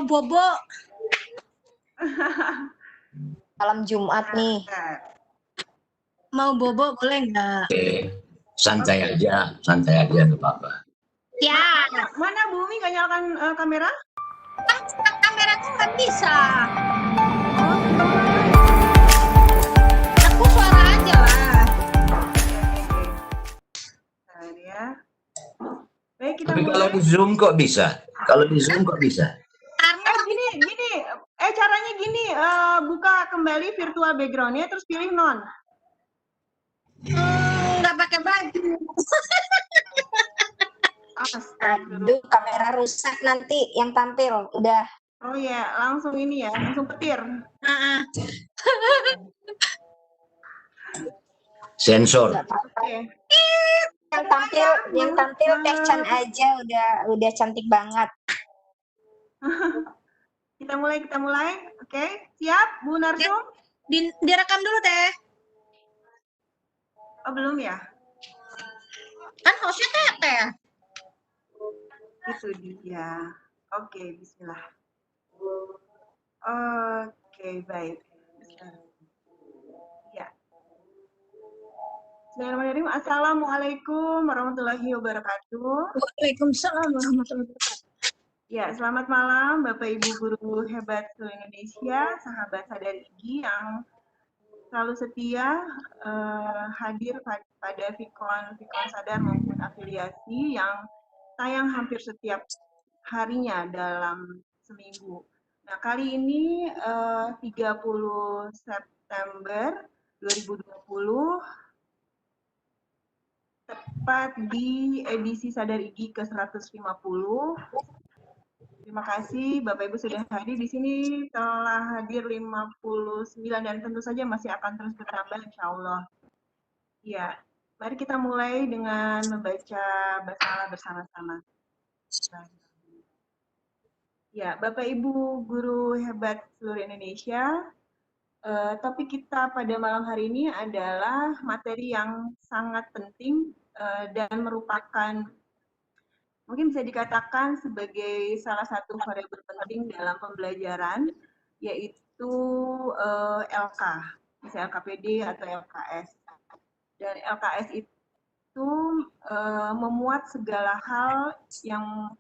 mau bobo. Malam Jumat nih. Mau bobo boleh nggak? Santai aja, nggak apa-apa. Ya. Mana Bu Umi nggak nyalakan kamera? Kamera tuh nggak bisa. Aku suara aja lah. Ya. Baik, kita Tapi mulai. kalau di Zoom kok bisa? Kalau di Zoom kok bisa? Gini, caranya gini, buka kembali virtual background-nya, terus pilih non. Nggak pakai baju. Aduh, kamera rusak nanti yang tampil. Udah. Oh ya, langsung ini ya, langsung petir. Sensor. Oke. Yang tampil Chan aja udah cantik banget. Kita mulai. Oke, siap Bu Narsum? Direkam dulu Teh. Oh, belum ya? Kan hostnya Teteh. Itu dia. Oke, bismillah. Oke, baik. Ya. Bismillahirrahmanirrahim. Assalamualaikum warahmatullahi wabarakatuh. Waalaikumsalam warahmatullahi wabarakatuh. Ya, selamat malam Bapak Ibu guru hebat seluruh Indonesia, sahabat Sadar IGI yang selalu setia hadir pada Vikon Sadar maupun afiliasi yang tayang hampir setiap harinya dalam seminggu. Nah, kali ini 30 September 2020 tepat di edisi Sadar IGI ke-150. Terima kasih Bapak Ibu sudah hadir di sini, telah hadir 59 dan tentu saja masih akan terus bertambah insya Allah. Ya, mari kita mulai dengan membaca basmalah bersama-sama. Ya, Bapak Ibu guru hebat seluruh Indonesia, topik kita pada malam hari ini adalah materi yang sangat penting dan merupakan mungkin bisa dikatakan sebagai salah satu variabel penting dalam pembelajaran, yaitu LK, misalnya LKPD atau LKS. Dan LKS itu memuat segala hal yang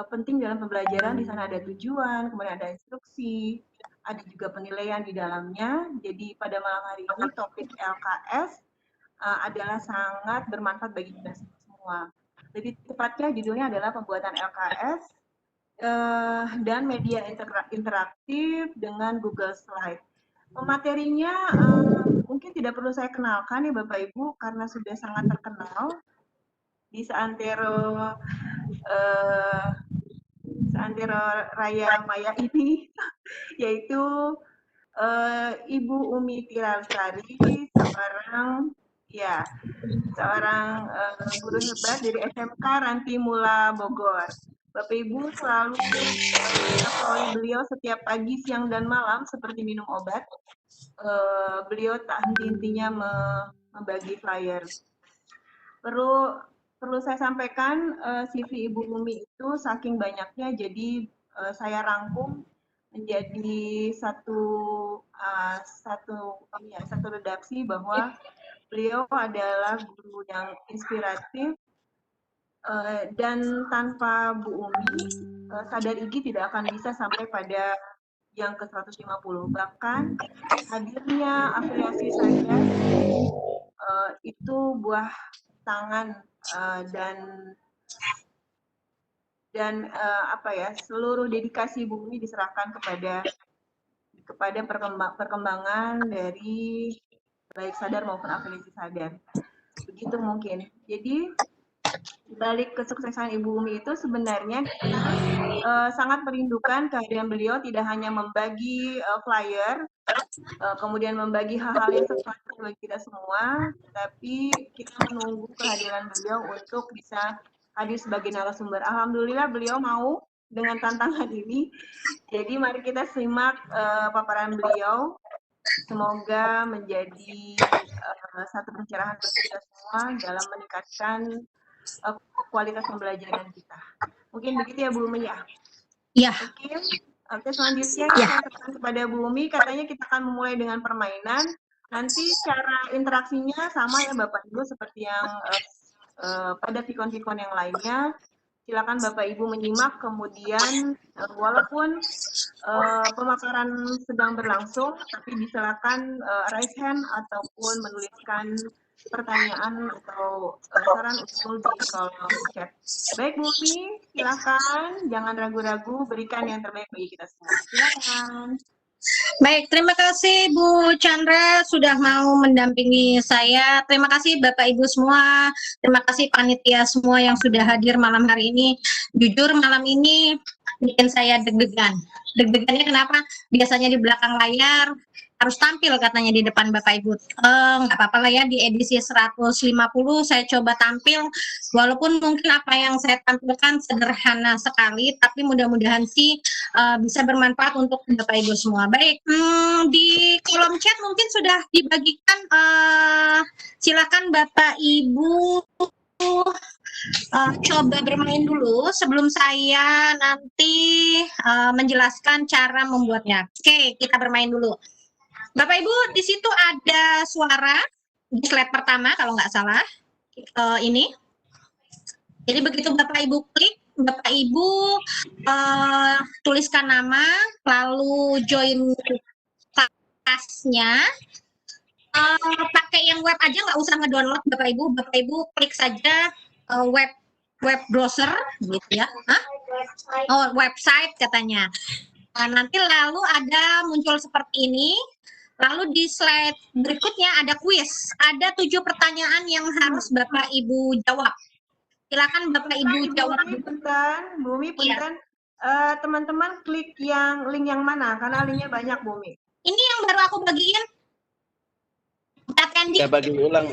penting dalam pembelajaran. Di sana ada tujuan, kemudian ada instruksi, ada juga penilaian di dalamnya. Jadi pada malam hari ini topik LKS adalah sangat bermanfaat bagi kita semua. Lebih tepatnya judulnya adalah pembuatan LKS dan media interaktif dengan Google Slide. Materinya mungkin tidak perlu saya kenalkan ya Bapak Ibu karena sudah sangat terkenal di seantero Raya Maya ini, yaitu Ibu Umi Tiralsari, seorang guru hebat dari SMK Ranti Mula Bogor. Bapak Ibu selalu mengawali beliau setiap pagi, siang, dan malam seperti minum obat. Beliau tak henti-hentinya membagi flyer. Perlu saya sampaikan CV Ibu Umi itu saking banyaknya, jadi saya rangkum menjadi satu redaksi bahwa beliau adalah guru yang inspiratif dan tanpa Bu Umi, Sadar IGI tidak akan bisa sampai pada yang ke-150. Bahkan hadirnya afiliasi saya itu buah tangan dan seluruh dedikasi Bu Umi diserahkan kepada perkembangan dari baik Sadar maupun afiliasi Sadar. Begitu mungkin. Jadi balik kesuksesan Ibu Umi itu sebenarnya sangat merindukan kehadiran beliau, tidak hanya membagi flyer, kemudian membagi hal-hal yang substansial bagi kita semua, tapi kita menunggu kehadiran beliau untuk bisa hadir sebagai narasumber. Alhamdulillah beliau mau dengan tantangan ini. Jadi mari kita simak paparan beliau. Semoga menjadi satu pencerahan bagi kita semua dalam meningkatkan kualitas pembelajaran kita. Mungkin begitu ya Bu Umi ya. Ya, Oke, selanjutnya Ya. saya katakan kepada Bu Umi, katanya kita akan memulai dengan permainan. Nanti cara interaksinya sama ya Bapak Ibu seperti yang pada pikon-pikon yang lainnya. Silakan Bapak Ibu menyimak, kemudian walaupun pemaparan sedang berlangsung, tapi disilakan raise hand ataupun menuliskan pertanyaan atau saran usul di kolom chat. Baik Bu Umi, silakan, jangan ragu-ragu, berikan yang terbaik bagi kita semua. Silakan. baik. Terima kasih Bu Chandra sudah mau mendampingi saya. Terima kasih Bapak Ibu semua. Terima kasih panitia semua yang sudah hadir malam hari ini. Jujur malam ini bikin saya deg-degan. Deg-degannya kenapa? Biasanya di belakang layar harus tampil katanya di depan Bapak Ibu. Nggak apa-apa lah ya, di edisi 150 saya coba tampil. Walaupun mungkin apa yang saya tampilkan sederhana sekali, tapi mudah-mudahan sih bisa bermanfaat untuk Bapak Ibu semua. Baik, di kolom chat mungkin sudah dibagikan. Silakan Bapak Ibu coba bermain dulu sebelum saya nanti menjelaskan cara membuatnya. Oke, kita bermain dulu. Bapak Ibu, di situ ada suara di slide pertama kalau nggak salah. Ini. Jadi begitu Bapak Ibu klik, Bapak Ibu tuliskan nama, lalu join kelasnya. Pakai yang web aja, nggak usah ngedownload Bapak Ibu. Bapak Ibu klik saja web browser gitu ya. Oh, website katanya. Nanti lalu ada muncul seperti ini. Lalu di slide berikutnya ada kuis. Ada 7 pertanyaan yang harus Bapak Ibu jawab. Silakan Bapak Ibu jawab. Bu Umi, punten. Teman-teman klik yang link yang mana? Karena linknya banyak, Bu Umi. Ini yang baru aku bagiin. Attendee. Saya bagi ulang.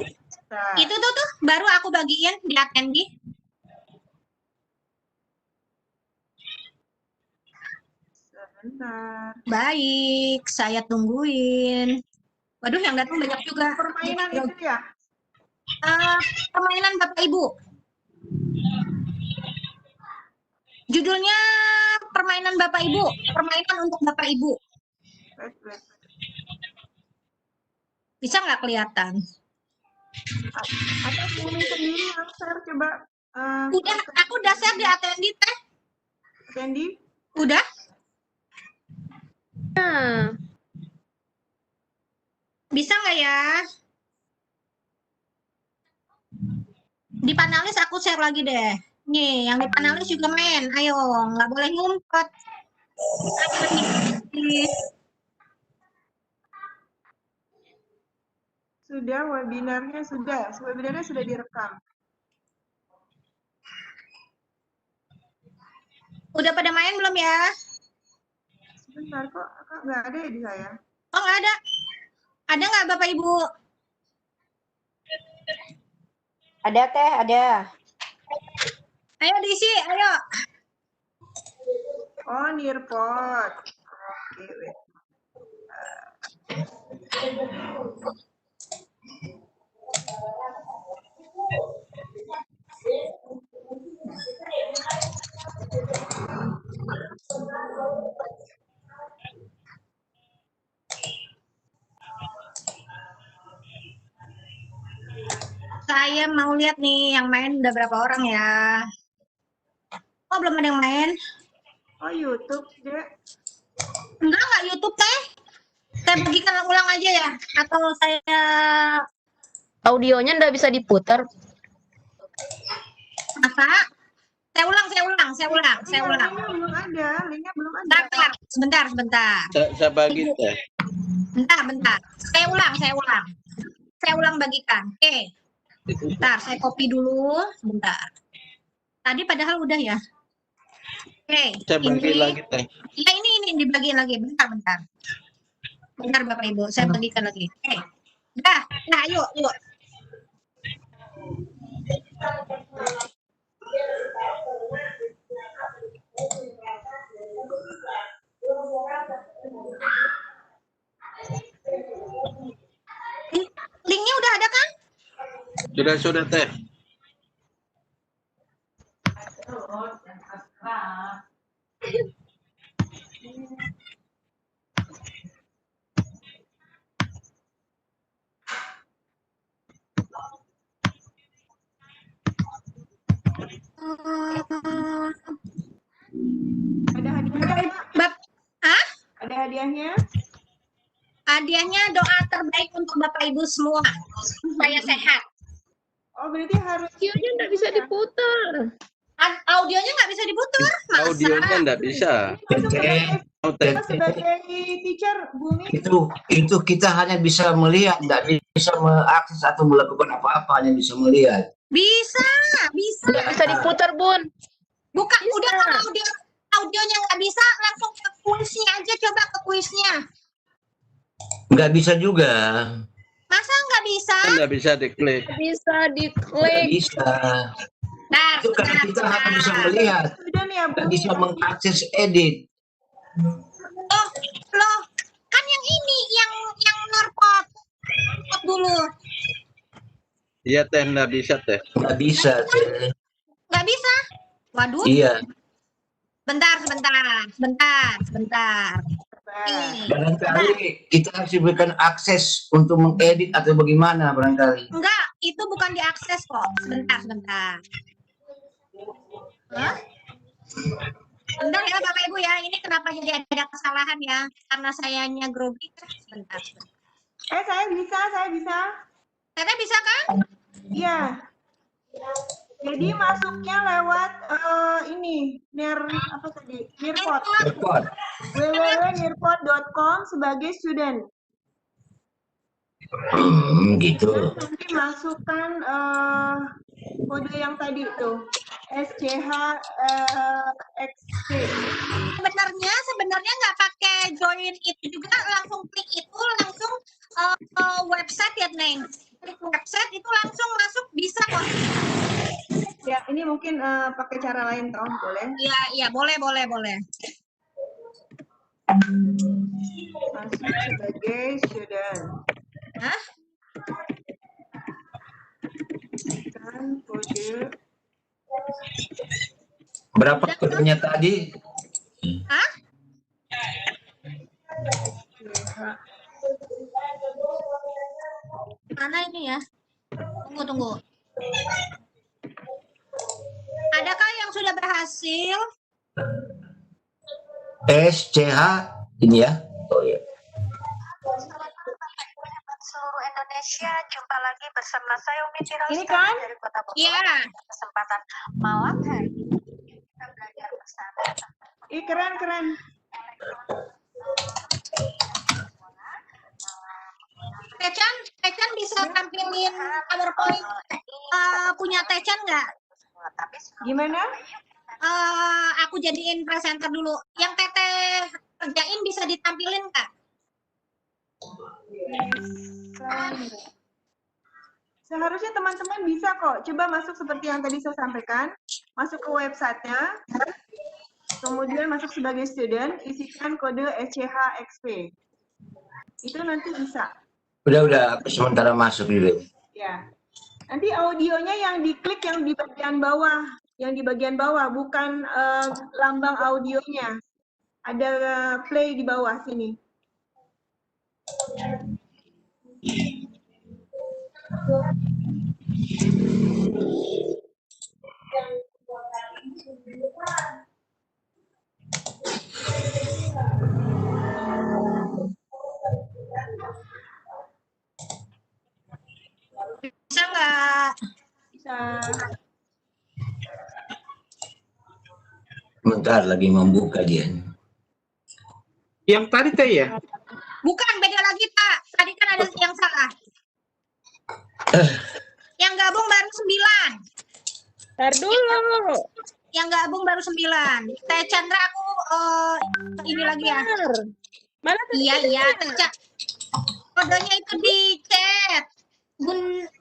Nah, Itu tuh baru aku bagiin di attendee. sebentar. Baik, saya tungguin. Waduh, yang datang banyak juga. Permainan itu ya? Permainan Bapak Ibu. Judulnya permainan Bapak Ibu. Permainan untuk Bapak Ibu. Wait. Bisa nggak kelihatan? Atau Bu Umi sendiri yang share coba. Aku udah share di attendee teh. Candy? Udah? Bisa nggak ya? Di panelis aku share lagi deh. Nih, yang di panelis juga main. Ayo, nggak boleh ngumpet. Sudah, webinarnya sudah direkam. Udah pada main belum ya? Sebentar kok nggak ada ya di saya. Oh, nggak ada. Ada nggak Bapak Ibu? Ada Teh, ada. Ayo diisi, ayo. Oh, Nearpod. Oke, wait. Saya mau lihat nih yang main udah berapa orang ya. Oh, belum ada yang main. Oh, YouTube, Dek. Enggak YouTube teh. Saya bagikan ulang aja ya. Atau saya Audionya nggak bisa diputar. masa? Saya ulang. Linknya belum ada. Sebentar. Saya bagi Teh. Bentar. Saya ulang. Saya ulang bagikan. Oke. Bentar, saya copy dulu. Sebentar. Tadi padahal udah ya. Oke. Saya bagi lagi Teh. Ya ini dibagiin lagi. Bentar. Bentar Bapak Ibu, saya bagikan lagi. Oke. Nah, yuk. Linknya udah ada kan? Sudah Teh. hadiahnya? Hadiahnya doa terbaik untuk Bapak Ibu semua supaya sehat. Oh, berarti harus Audionya nggak bisa diputar. Audionya nggak bisa diputar, masa? Audionya enggak bisa. Tete, Teh. sebagai teacher, Bumi. itu kita hanya bisa melihat, tidak bisa mengakses atau melakukan apa-apa, hanya bisa melihat. Bisa. Nggak bisa diputar, Bun. Bukan, udah kalau audionya nggak bisa, langsung ke kuisnya aja, coba ke kuisnya. Nggak bisa juga. Masa nggak bisa? Kan enggak bisa diklik. Bisa Nggak diklik. bisa. Nah, Itu kan kita hanya bisa melihat, Sudah nih ya, nggak Bumi. bisa mengakses edit. Oh, loh, kan yang ini, yang nerpot dulu. Iya, Teh, enggak bisa, Teh. Nggak bisa. Teh. Nggak bisa? Waduh, Iya. bentar. Nih. Barangkali kita harus diberikan akses untuk mengedit atau bagaimana barangkali. Enggak, itu bukan diakses kok. Sebentar. Hah? Bentar ya Bapak Ibu ya, ini kenapa jadi ada kesalahan ya? Karena sayanya grogi. Sebentar. Saya bisa. Teteh bisa kan? Iya. Jadi masuknya lewat ini, Nirpot. Repot. www.nirpot.com sebagai student. Gitu. Nanti masukkan kode yang tadi tuh, SCHXP. Sebenarnya nggak pakai join itu juga, langsung klik itu langsung website ya Neng. Klik website itu langsung masuk bisa kok. Ya, ini mungkin pakai cara lain toh, boleh? Iya, boleh. Masuk sebagai student. Hah? Dan kode Berapa kodenya tadi? Hah? Mana ini ya? Tunggu. Adakah yang sudah berhasil? SCH ini ya. Oh iya. Seluruh Indonesia, jumpa lagi bersama saya Umi Firauska Ini kan? dari Kota Bogor. Iya. Kesempatan malam hari ini kita belajar bersama. Ih, keren. Techan bisa tampilin PowerPoint punya Techan nggak? Tapi Gimana? Aku jadiin presenter dulu. Yang Teteh kerjain bisa ditampilin nggak? Seharusnya teman-teman bisa kok. Coba masuk seperti yang tadi saya sampaikan. Masuk ke websitenya. Kemudian masuk sebagai student, isikan kode SCHXP. Itu nanti bisa. Udah aku sementara masuk dulu. Ya. Nanti audionya yang diklik yang di bagian bawah. Yang di bagian bawah, bukan lambang audionya. Ada play di bawah sini. Bisa nggak? Bisa. Bentar lagi membuka dia. Yang tadi, Teh, ya? Bukan, beda lagi Pak. Tadi kan ada yang salah. Yang gabung baru 9. Ntar dulu. Yang gabung baru 9. Teh Chandra aku ini lagi ya. Benar. Mana tadi? Iya, kodenya itu di chat.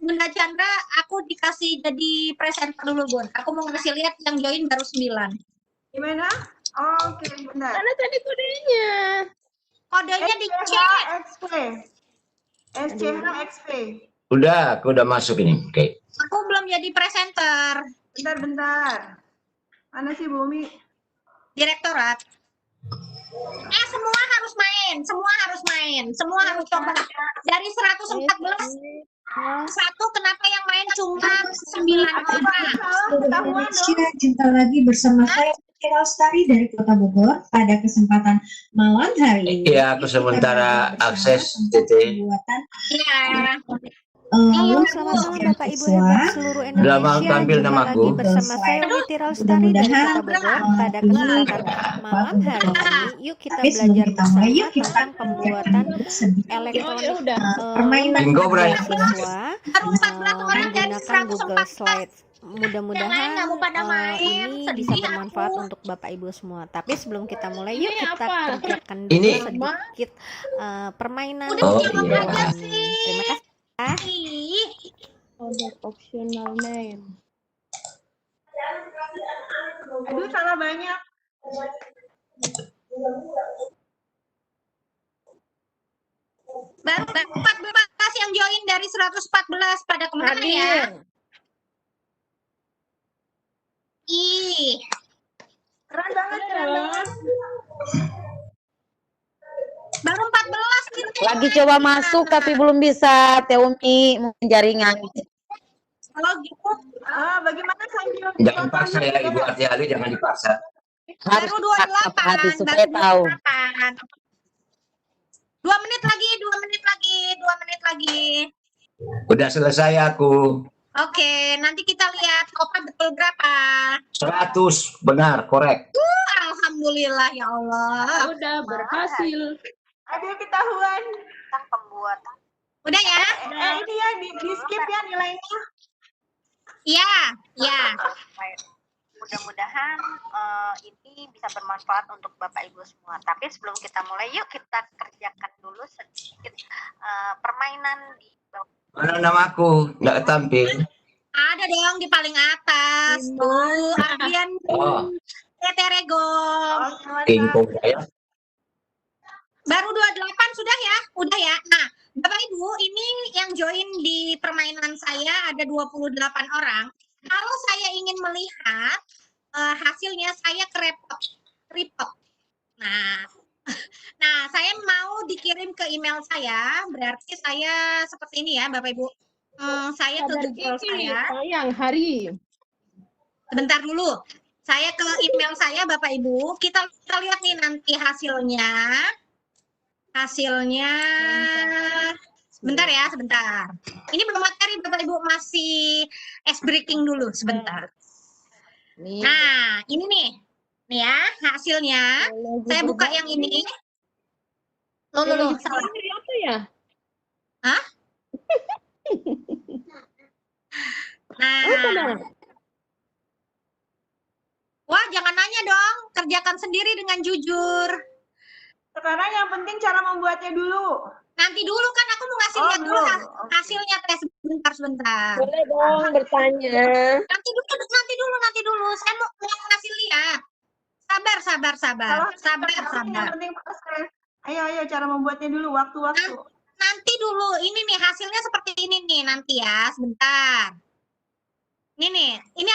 Bunda Chandra, aku dikasih jadi presenter dulu, Bun. Aku mau ngasih lihat yang join baru 9. Gimana? Oke, bentar. Mana tadi kodenya? Kodenya di chat. SCHXP. Udah, aku udah masuk ini. Oke. Aku belum jadi presenter. Bentar. Mana sih Bumi? Direktorat. Semua harus main. Semua harus coba. Dari 114, satu kenapa yang main cuma 9 orang? Ketahuan dong. Jumpa lagi bersama saya Viral Story dari Kota Bogor. Pada kesempatan malam hari ini, Iya, aku sementara kita belajar akses bersama tentang Tete. Iya. pembuatan Halo, lalu selamat malam sekian Bapak Ibu siswa. hebat seluruh Udah mau Indonesia. tampil Jumpa namaku. lagi bersama saya Aduh, Witi Ralstari dari mudah-mudahan Kota Bogor. Pada ini kesempatan bermanfaat malam untuk hari kita. ini, yuk kita Tapi sebelum belajar kita mulai, bersama yuk kita tentang pembuatan dulu sedikit elektronik permainan Bingo, Bray. beasiswa Baru 14 orang dari menggunakan Google 114. Slides. Yang lain Mudah-mudahan nggak mau pada main, ini sedih bisa aku. bermanfaat untuk Bapak Ibu semua. Tapi sebelum kita mulai, yuk Ini kita apa? kerjakan dulu Ini- sedikit permainan Udah Oh, jawab iya. aja ini. sih. Terima kasih. Ih, Order optional name. Aduh, salah banyak. baru 14 yang join dari 114 pada kemana ya? Hadir. Ih, Keren banget, keren banget. baru 14 nih. Lagi coba masuk tapi belum bisa, Teumi mungkin jaringan. Oh gitu. Bagaimana sambil Jangan paksa ya, Ibu hati-hati, jangan dipaksa. Harus Baru ditangkap 28. hati supaya tahu. 2 menit lagi, 2 menit lagi, 2 menit lagi. Udah selesai aku. Oke, nanti kita lihat Opa betul berapa. 100, benar, korek. Alhamdulillah ya Allah. Udah berhasil. Aduh, ketahuan. Tentang pembuatan Udah ya? Ini ya, di skip ya nilainya. Iya, iya. mudah-mudahan ini bisa bermanfaat untuk Bapak Ibu semua. Tapi sebelum kita mulai, yuk kita kerjakan dulu sedikit permainan di bawah. Mana namaku? Nggak tampil. Ada dong di paling atas. Tuh, Ardian Oh, Teteregong. King Kong ya. Baru 28 sudah ya? Udah ya? Nah, Bapak Ibu, ini yang join di permainan saya ada 28 orang. Kalau saya ingin melihat hasilnya, saya ke report. Nah, saya mau dikirim ke email saya, berarti saya seperti ini ya, Bapak Ibu. Saya ke Google saya. Sayang hari. Sebentar dulu. Saya ke email saya, Bapak Ibu. Kita lihat nih nanti hasilnya. Sebentar ya, sebentar. Ini belum materi, Bapak Ibu, masih ice breaking dulu sebentar. Nah, ini nih. Nih ya, hasilnya. Saya buka yang ini. Loh. Salah. Apa ya? Hah? Nah. Wah, jangan nanya dong. Kerjakan sendiri dengan jujur. Sekarang yang penting cara membuatnya dulu. Nanti dulu kan aku mau ngasih lihat dulu hasilnya tes sebentar. Boleh dong bertanya. Nanti dulu. Saya mau ngasih lihat. Sabar. Yang penting proses. Ayo cara membuatnya dulu, waktu-waktu. Nanti dulu. Ini nih hasilnya seperti ini nih nanti ya, sebentar. Ini nih, ini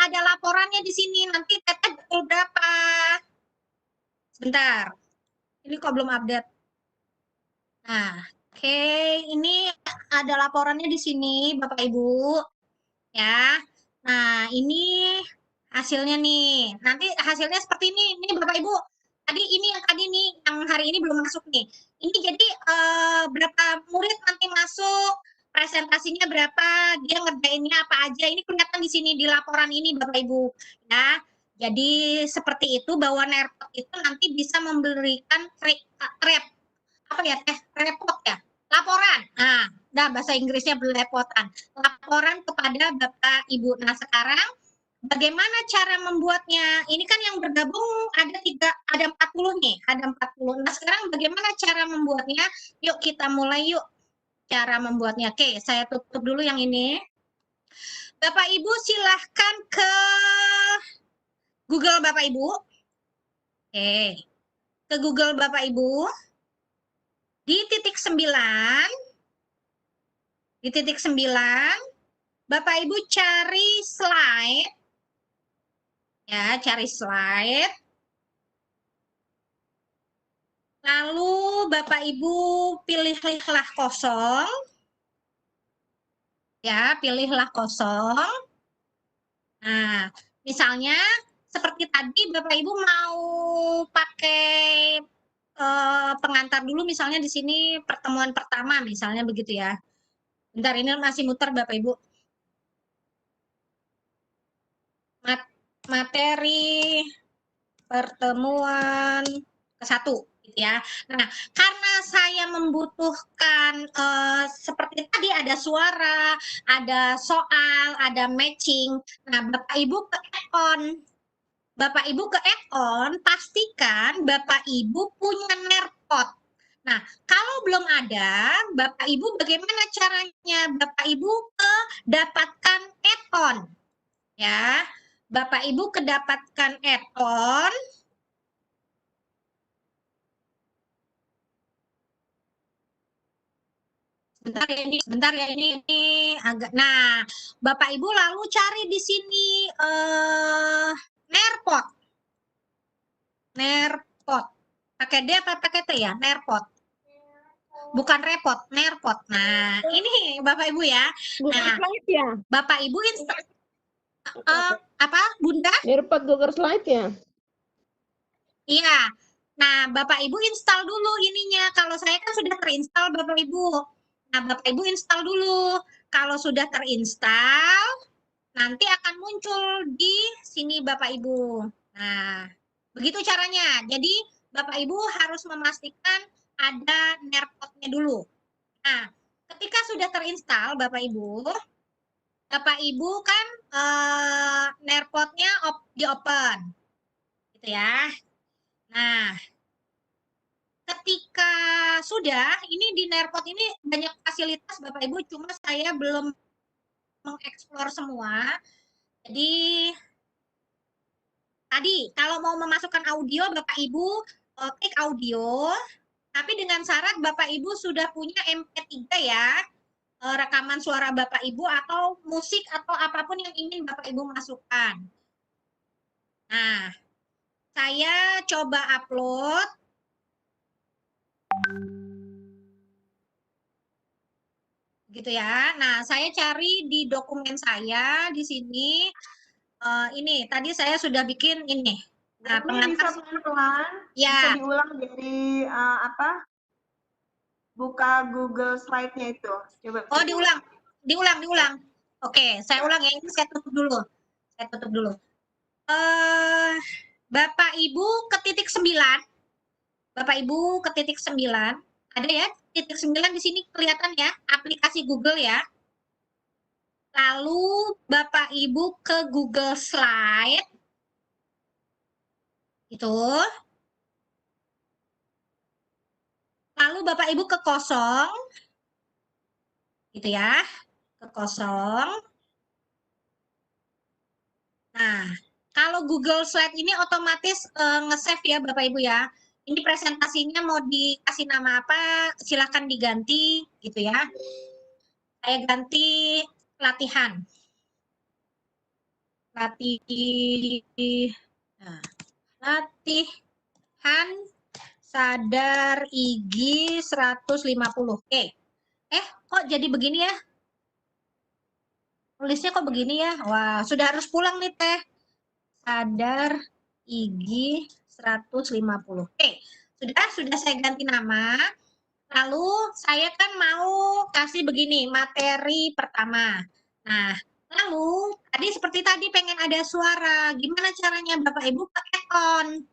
ada laporannya di sini. Nanti Teteh betul berapa? Sebentar. Ini kok belum update. Nah, oke, ini ada laporannya di sini, Bapak Ibu. Ya. Nah, ini hasilnya nih. Nanti hasilnya seperti ini. Ini Bapak Ibu. Yang hari ini belum masuk nih. Ini jadi berapa murid nanti masuk, presentasinya berapa, dia ngerjainnya apa aja. Ini kelihatan di sini di laporan ini, Bapak Ibu. Ya. Jadi seperti itu, bahwa Nerpot itu nanti bisa memberikan report ya, laporan. Nah, bahasa Inggrisnya belepotan. Laporan kepada Bapak Ibu. Nah, sekarang bagaimana cara membuatnya? Ini kan yang bergabung ada 40 nih, ada 40. Nah, sekarang bagaimana cara membuatnya? Yuk kita mulai yuk. Cara membuatnya. Oke, saya tutup dulu yang ini. Bapak Ibu silahkan ke Google Bapak Ibu. Oke. Ke Google Bapak Ibu. Di titik 9. Bapak Ibu cari slide. Ya, cari slide. Lalu Bapak Ibu pilihlah kosong. Ya, pilihlah kosong. Nah, misalnya seperti tadi Bapak Ibu mau pakai pengantar dulu misalnya di sini pertemuan pertama misalnya begitu ya. Bentar ini masih muter Bapak Ibu. Materi pertemuan ke-1 gitu ya. Nah, karena saya membutuhkan seperti tadi ada suara, ada soal, ada matching. Nah, Bapak Ibu ke add-on. Bapak Ibu ke add-on, pastikan Bapak Ibu punya Nerpot. Nah, kalau belum ada, Bapak Ibu bagaimana caranya? Bapak Ibu ke dapatkan add-on. Ya. Bapak Ibu kedapatkan add-on. Sebentar ya ini agak. Nah, Bapak Ibu lalu cari di sini Nerpot. Nerpot. Pakai D apa pakai T ya? Nerpot. Bukan repot, Nerpot. Nah, ini Bapak Ibu ya. Nah, ya. Bapak Ibu install apa, Bunda? Nerpot Google Slide ya. Iya. Nah, Bapak Ibu install dulu ininya. Kalau saya kan sudah terinstall Bapak Ibu. Nah, Bapak Ibu install dulu. Kalau sudah terinstall, nanti akan muncul di sini Bapak Ibu. Nah, begitu caranya. Jadi, Bapak Ibu harus memastikan ada Nerpotnya dulu. Nah, ketika sudah terinstall Bapak Ibu kan Nerpotnya di-open. Gitu ya. Nah, ketika sudah, ini di Nerpot ini banyak fasilitas Bapak Ibu, cuma saya belum mengeksplor semua. Jadi, tadi kalau mau memasukkan audio Bapak Ibu klik audio, tapi dengan syarat Bapak Ibu sudah punya MP3 ya, rekaman suara Bapak Ibu atau musik atau apapun yang ingin Bapak Ibu masukkan. Nah, saya coba upload. Gitu ya. Nah, saya cari di dokumen saya di sini. Ini tadi saya sudah bikin ini. Nah, Bisa pelan-pelan. Ya. Bisa diulang dari buka Google Slide-nya itu. Coba. Oh, diulang. Oke, saya ulang ya. Ini saya tutup dulu. Bapak Ibu ke titik 9. Bapak Ibu ke titik 9. Ada ya? Titik 9 di sini kelihatan ya, aplikasi Google ya. Lalu Bapak Ibu ke Google Slide. Itu. Lalu Bapak Ibu ke kosong. Gitu ya. Ke kosong. Nah, kalau Google Slide ini otomatis nge-save ya Bapak Ibu ya. Ini presentasinya mau dikasih nama apa, silahkan diganti gitu ya. Saya ganti latihan. Latihan sadar IG 150. Oke. Kok jadi begini ya? Tulisnya kok begini ya? Wah, sudah harus pulang nih Teh. Sadar IG 150. Oke, sudah saya ganti nama. Lalu saya kan mau kasih begini, materi pertama. Nah, lalu tadi seperti tadi pengen ada suara. Gimana caranya Bapak Ibu ke add-on?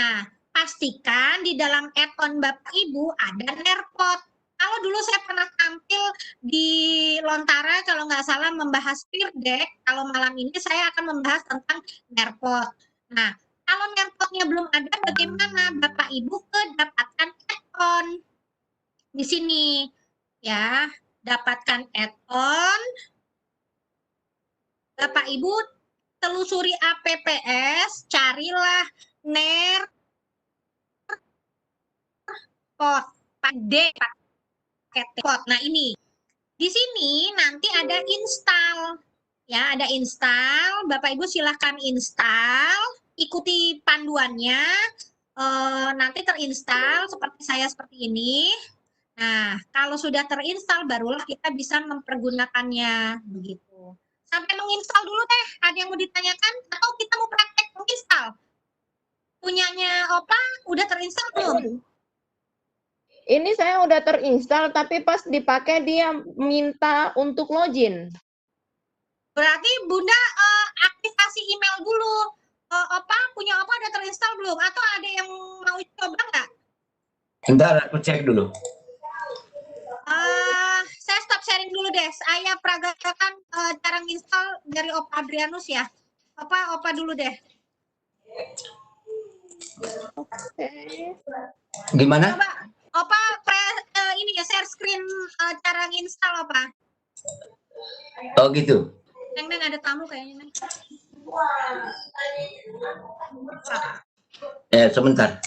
Nah, pastikan di dalam add-on Bapak Ibu ada Nerpot. Kalau dulu saya pernah tampil di Lontara, kalau nggak salah membahas peer deck, kalau malam ini saya akan membahas tentang Nerpot. Nah, kalau Nerpotnya belum ada, bagaimana Bapak Ibu dapatkan add-on di sini ya, dapatkan add-on. Bapak Ibu telusuri APPS, carilah Nerpot, pakai Nerpot. Nah, ini di sini nanti ada install ya, ada install. Bapak Ibu silahkan install, ikuti panduannya, nanti terinstall seperti saya seperti ini. Nah, kalau sudah terinstall barulah kita bisa mempergunakannya begitu. Sampai menginstal dulu Teh, ada yang mau ditanyakan atau kita mau praktek menginstal. Punyanya Opa udah terinstall belum? Ini saya udah terinstall, tapi pas dipakai dia minta untuk login. Berarti Bunda aktivasi email dulu. Opa punya Opa udah terinstall belum? Atau ada yang mau coba nggak? Bentar, aku cek dulu. Saya stop sharing dulu deh. Saya peragakan cara install dari Opa Adrianus ya. Opa dulu deh. Oke. Gimana? Coba Opa ini ya share screen cara install Opa. Oh gitu. Neng ada tamu kayaknya Neng. Sebentar.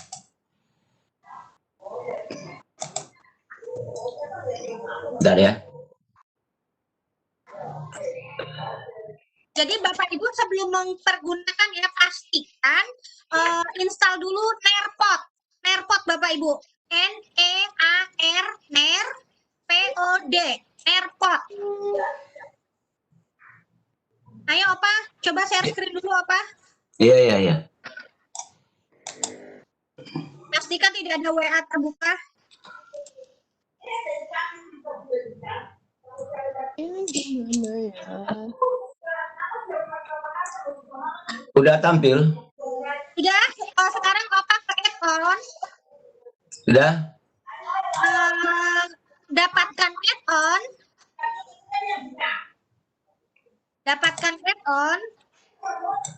Bentar ya. Jadi Bapak Ibu sebelum mempergunakan ya pastikan install dulu Nerpot. Nerpot Bapak Ibu. N-E-A-R Ner P-O-D. Nerpot. Ayo Opa, coba share screen dulu Opa. Iya. Pastikan tidak ada WA terbuka. Ini gimana ya? Udah tampil? Sudah, sekarang Opa ke add-on. Sudah? Dapatkan add-on.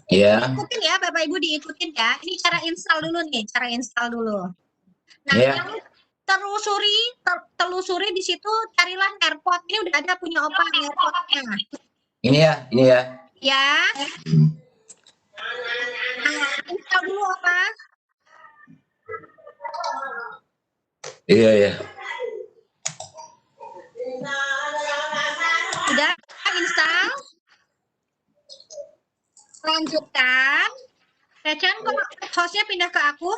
Iya. Ikutin ya Bapak Ibu, diikutin ya. Ini cara install dulu nih, cara install dulu. Nah, Iya. yang telusuri di situ carilah Nerpot. Ini udah ada punya Opa Nerpotnya. Ini ya. Ya. Nah, install dulu Opa. Iya. Udah install. Lanjutkan. Chan, kok hostnya pindah ke aku?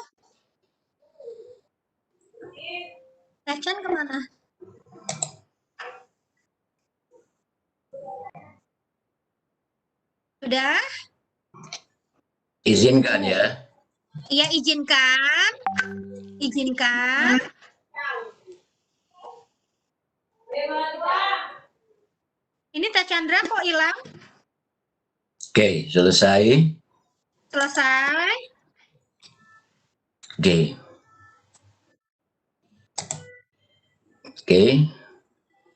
Chan kemana? Sudah? Izinkan ya. Iya, izinkan. Ini Teh Chandra kok hilang? Oke, selesai. Oke.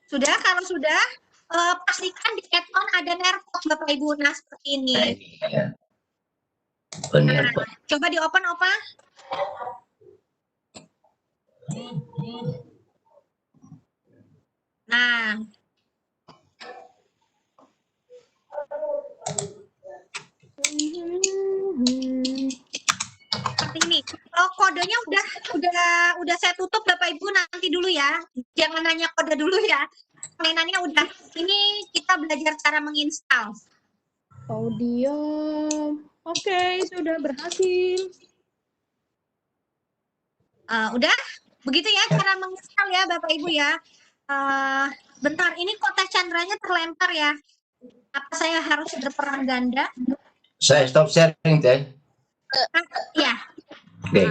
Sudah, kalau sudah, pastikan di add-on ada Nerpot Bapak Ibu. Nah, seperti ini. Iya. Benar. Coba di-open, Opa. Nah. Seperti ini. Kodenya udah saya tutup Bapak Ibu, nanti dulu ya. Jangan nanya kode dulu ya. Mainannya udah. Ini kita belajar cara menginstal. Audio. Oke, sudah berhasil. Udah? Begitu ya cara menginstal ya Bapak Ibu ya. Bentar, ini kok Teh Chandranya terlempar ya. Apa saya harus berperan ganda? Saya stop sharing, Teh. Ya. Oke.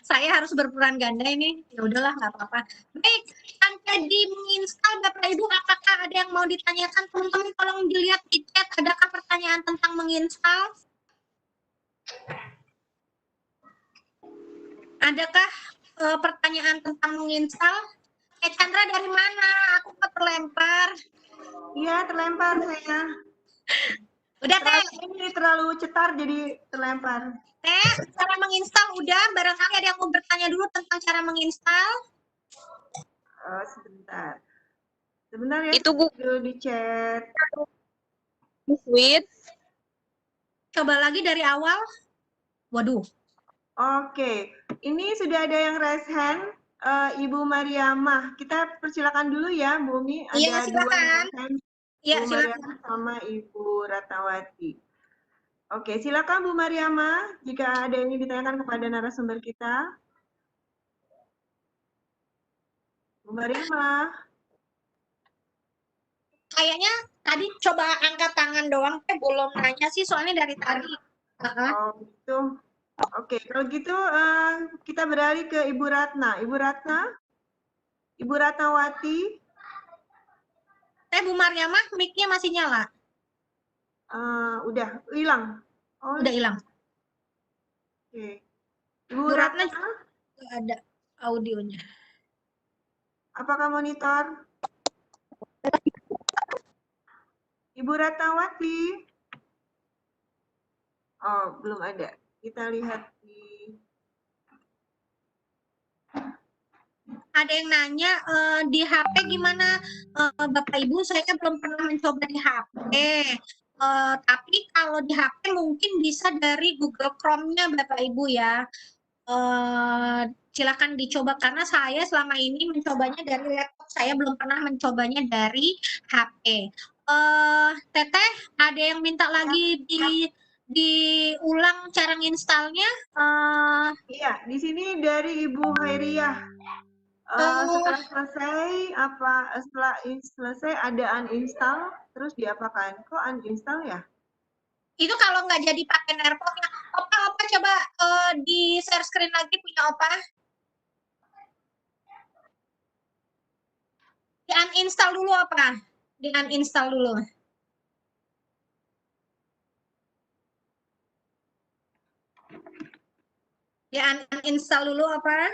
Saya harus berperan ganda ini. Ya udahlah, nggak apa-apa. Baik, sampai di menginstal Bapak Ibu, apakah ada yang mau ditanyakan? Teman-teman tolong dilihat di chat, adakah pertanyaan tentang menginstal? Adakah pertanyaan tentang menginstal? Chandra dari mana? Aku kok terlempar. Iya, terlempar saya. Udah Teh. Ini terlalu cetar jadi terlempar. Teh, cara menginstal udah. Barangkali ada yang mau bertanya dulu tentang cara menginstal. Sebentar ya. Itu Bu. Dulu di chat. Sweet. Coba lagi dari awal. Waduh. Oke, ini sudah ada yang raise hand. Ibu Mariamah, kita persilakan dulu ya, Bu Umi. Iya, Ada silakan. dua yang raise hand. Iya, Bu silakan. Mariamah sama Ibu Ratnawati. Oke, silakan Bu Mariamah, jika ada yang ingin ditanyakan kepada narasumber kita. Bu Mariamah. kayaknya tadi coba angkat tangan doang, belum nanya sih soalnya dari tadi. Oh gitu. Oke, kalau gitu kita beralih ke Ibu Ratna. Ibu Ratnawati, Bu Mariamah, mic-nya masih nyala. udah hilang. Oh, Udah hilang. oke. Ibu Bu Ratna Ratna, nggak ada audionya. apakah monitor? Ibu Ratnawati. Oh, belum ada. Kita lihat di Ada yang nanya di HP gimana, Bapak Ibu? Saya belum pernah mencoba di HP. Tapi kalau di HP mungkin bisa dari Google Chrome-nya Bapak Ibu ya. Silakan dicoba karena saya selama ini mencobanya dari laptop, saya belum pernah mencobanya dari HP. Teteh, ada yang minta lagi diulang cara nginstalnya? Iya, di sini dari Ibu Hairiyah. Setelah selesai ada uninstall, terus diapakan? Kok uninstall ya? Itu kalau nggak jadi pakai AirPods-nya. Opa coba di share screen lagi punya Opa. Di uninstall dulu Opa. Di uninstall dulu. Di uninstall dulu Opa.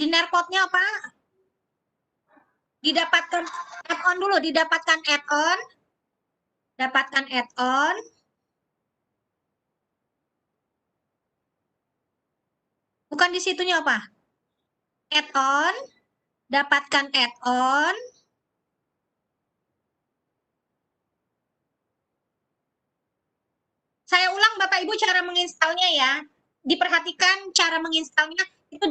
Di AirPods-nya Opa. Didapatkan add-on dulu, didapatkan add-on. Dapatkan add-on. Bukan di situnya apa? Add-on. Dapatkan add-on. Saya ulang Bapak Ibu cara menginstalnya ya. Diperhatikan cara menginstalnya itu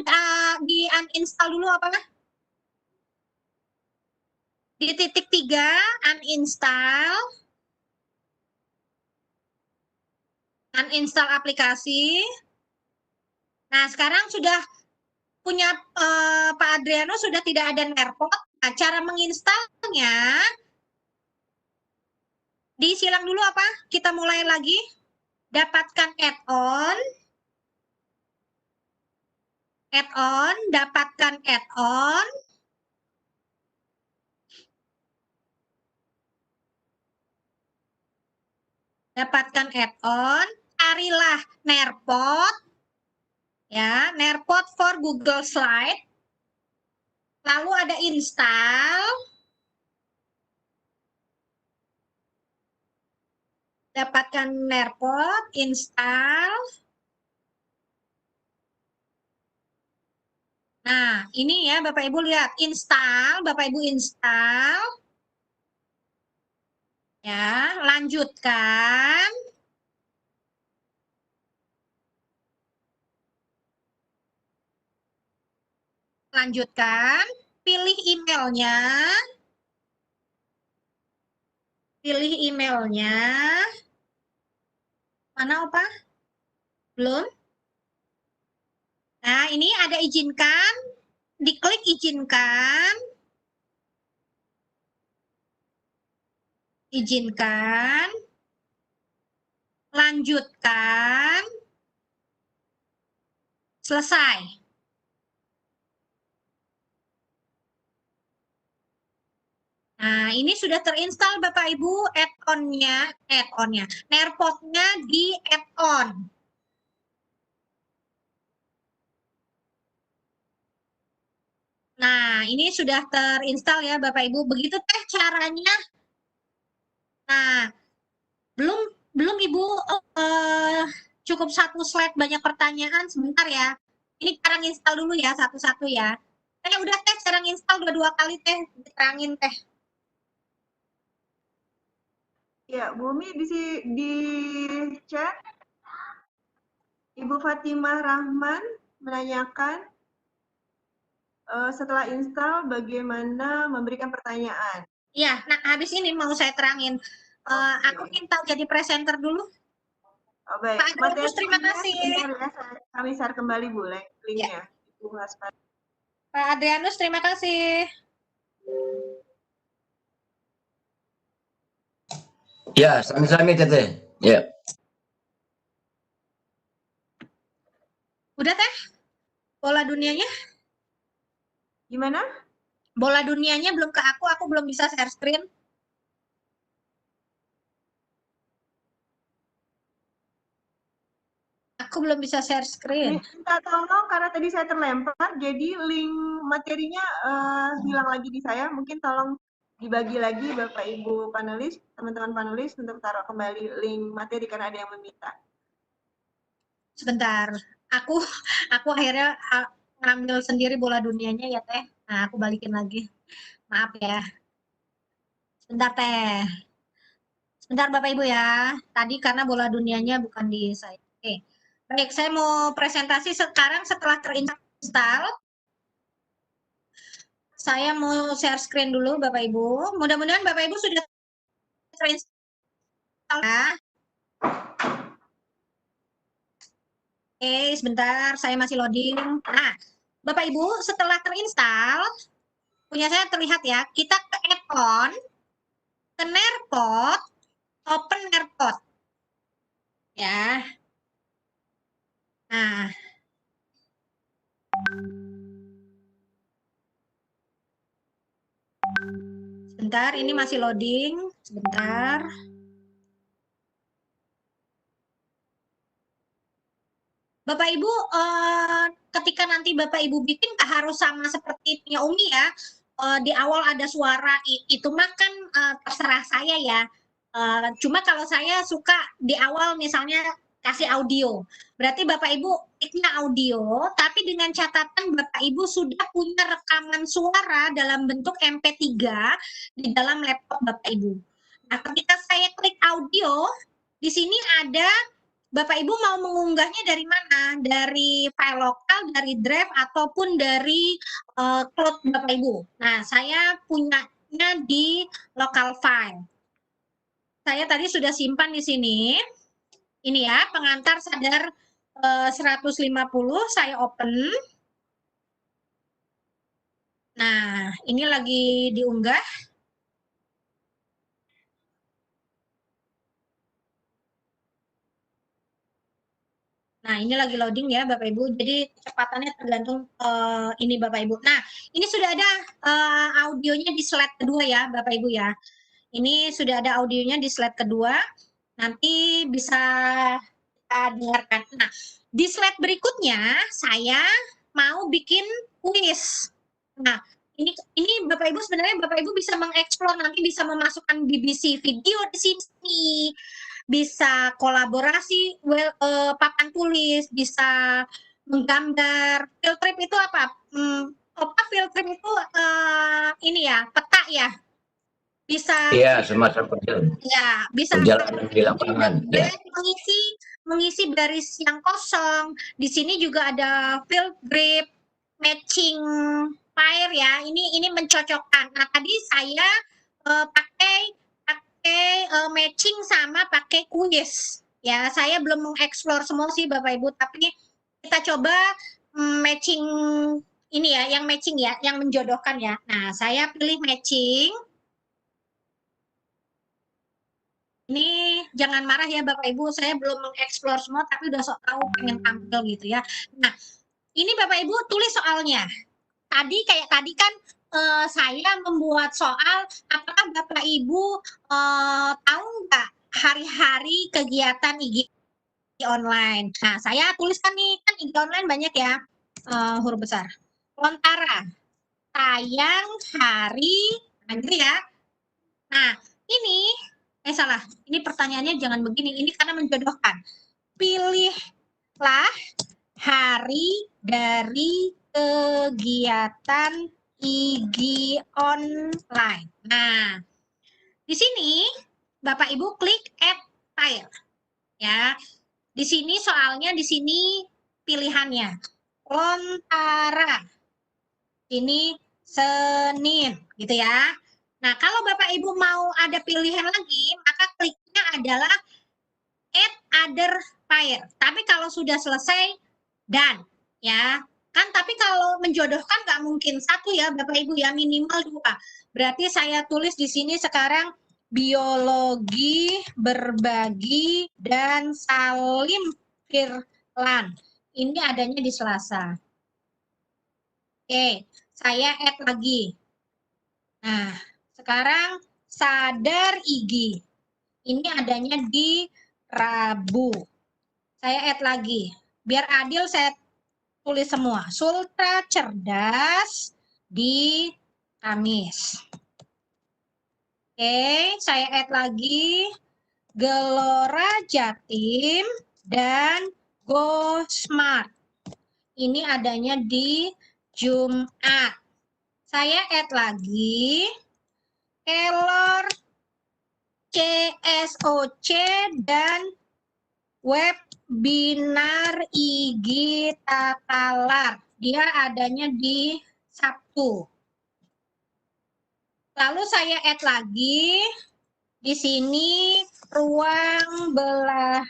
di uninstall dulu apa? Di titik 3 uninstall. Uninstall aplikasi. Nah, sekarang sudah punya Pak Adriano sudah tidak ada AirPod. Nah, cara menginstalnya disilang dulu apa? Kita mulai lagi. Dapatkan add-on. Add-on, dapatkan add-on. Dapatkan add-on, carilah Nearpod. Ya, Nearpod for Google Slide. Lalu ada install. Dapatkan Nearpod, install. Nah, ini ya Bapak Ibu lihat, install, Bapak Ibu install. Ya, lanjutkan. Lanjutkan, pilih emailnya. Pilih emailnya. Mana Opa? Belum? Nah, ini ada izinkan. Diklik izinkan. Izinkan. Lanjutkan. Selesai. Nah, ini sudah terinstall Bapak Ibu add-on-nya, Nearpod-nya di add-on. Nah, ini sudah terinstall ya Bapak Ibu. Begitu teh caranya. Nah, belum Ibu cukup satu slide banyak pertanyaan sebentar ya. Ini cara nginstal dulu ya satu-satu ya. Udah teh cara nginstal dua kali teh diterangin teh. Ya, Bumi di chat Ibu Fatimah Rahman menanyakan setelah install bagaimana memberikan pertanyaan. Iya, nah habis ini mau saya terangin. Aku minta jadi presenter dulu. Oh, baik. Pak Adrianus, terima kasih. Sebentar ya, kami share kembali Bu linknya. Ibu Haspa. Pak Adrianus, terima kasih. Ya, sami-sami Teteh. Ya. Udah Teh? Bola dunianya? Gimana? Bola dunianya belum ke aku belum bisa share screen. Aku belum bisa share screen. Minta tolong karena tadi saya terlempar, jadi link materinya hilang lagi di saya. Mungkin tolong dibagi lagi Bapak Ibu panelis, teman-teman panelis untuk taruh kembali link materi karena ada yang meminta. Sebentar, aku akhirnya ngambil sendiri bola dunianya ya Teh. Nah, aku balikin lagi. Maaf ya. Sebentar Teh. Sebentar Bapak Ibu ya. Tadi karena bola dunianya bukan di saya. Oke. Baik, saya mau presentasi sekarang setelah terinstall. Saya mau share screen dulu Bapak Ibu. Mudah-mudahan Bapak Ibu sudah terinstall ya. Oke, sebentar, saya masih loading. Nah, Bapak Ibu, setelah terinstall, punya saya terlihat ya, kita ke add-on, ke Nearpod, open Nearpod. Ya. Nah. Sebentar, ini masih loading. Sebentar. Bapak Ibu, ketika nanti Bapak Ibu bikin harus sama seperti punya Umi ya. Di awal ada suara itu mah kan terserah saya ya. Cuma kalau saya suka di awal misalnya kasih audio. Berarti Bapak Ibu kliknya audio, tapi dengan catatan Bapak Ibu sudah punya rekaman suara dalam bentuk MP3 di dalam laptop Bapak Ibu. Nah, ketika saya klik audio, di sini ada Bapak Ibu mau mengunggahnya dari mana? Dari file lokal, dari drive, ataupun dari cloud Bapak Ibu. Nah, saya punyanya di local file. Saya tadi sudah simpan di sini. Ini ya, pengantar sadar 150, saya open. Nah, ini lagi diunggah. Nah, ini lagi loading ya Bapak Ibu. Jadi kecepatannya tergantung ini Bapak Ibu. Nah, ini sudah ada audionya di slide kedua ya Bapak Ibu ya. Ini sudah ada audionya di slide kedua. Nanti bisa kita dengarkan. Nah, di slide berikutnya saya mau bikin kuis. Nah, ini Bapak Ibu sebenarnya Bapak Ibu bisa mengeksplor, nanti bisa memasukkan BBC video di sini, bisa kolaborasi papan tulis, bisa menggambar. Field trip itu apa? Field trip itu ini ya, peta ya. Bisa Iya, semacam perjalanan. Ya, bisa Perjalanan di lapangan. Ya. mengisi baris yang kosong. Di sini juga ada field grip, matching pair ya. Ini mencocokkan. Nah, tadi saya pakai matching sama pakai kuis. Ya, saya belum mengeksplor semua sih Bapak Ibu, tapi kita coba matching ini ya, yang matching ya, yang menjodohkan ya. Nah, saya pilih matching. Ini jangan marah ya Bapak Ibu, saya belum mengeksplor semua tapi udah sok tahu pengen tampil gitu ya. Nah, ini Bapak Ibu tulis soalnya. Kayak tadi kan saya membuat soal, apakah Bapak Ibu tahu nggak hari-hari kegiatan IG online? Nah, saya tuliskan nih, kan IG online banyak ya, huruf besar. Lontara, tayang hari, nah gitu ya. Nah, ini salah. Ini pertanyaannya jangan begini. Ini karena menjodohkan. Pilihlah hari dari kegiatan IG online. Nah, di sini Bapak Ibu klik add file. Ya. Di sini soalnya di sini pilihannya. Lontara. Ini Senin, gitu ya. Nah, kalau Bapak Ibu mau ada pilihan lagi, maka kliknya adalah add other pair. Tapi kalau sudah selesai, done. Ya, kan tapi kalau menjodohkan nggak mungkin satu ya Bapak Ibu ya, minimal 2. Berarti saya tulis di sini sekarang biologi, berbagi, dan Salim Firlan. Ini adanya di Selasa. Oke, saya add lagi. Nah, sekarang sadar Igi. Ini adanya di Rabu. Saya add lagi. Biar adil saya tulis semua. Sultra cerdas di Kamis. Oke, saya add lagi. Gelora Jatim dan Go Smart. Ini adanya di Jumat. Saya add lagi. Kelor CSOC dan webinar IG Takalar. Dia adanya di Sabtu. Lalu saya add lagi di sini ruang belajar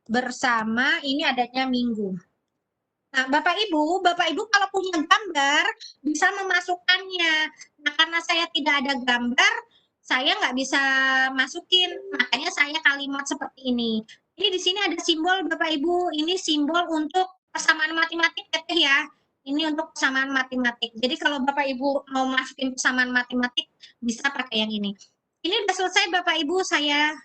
bersama, ini adanya Minggu. Nah, Bapak Ibu kalau punya gambar bisa memasukkannya. Nah, karena saya tidak ada gambar, saya nggak bisa masukin. Makanya saya kalimat seperti ini. Ini di sini ada simbol Bapak Ibu. Ini simbol untuk persamaan matematik ya. Ini untuk persamaan matematik. Jadi kalau Bapak Ibu mau masukin persamaan matematik, bisa pakai yang ini. Ini udah selesai Bapak Ibu, saya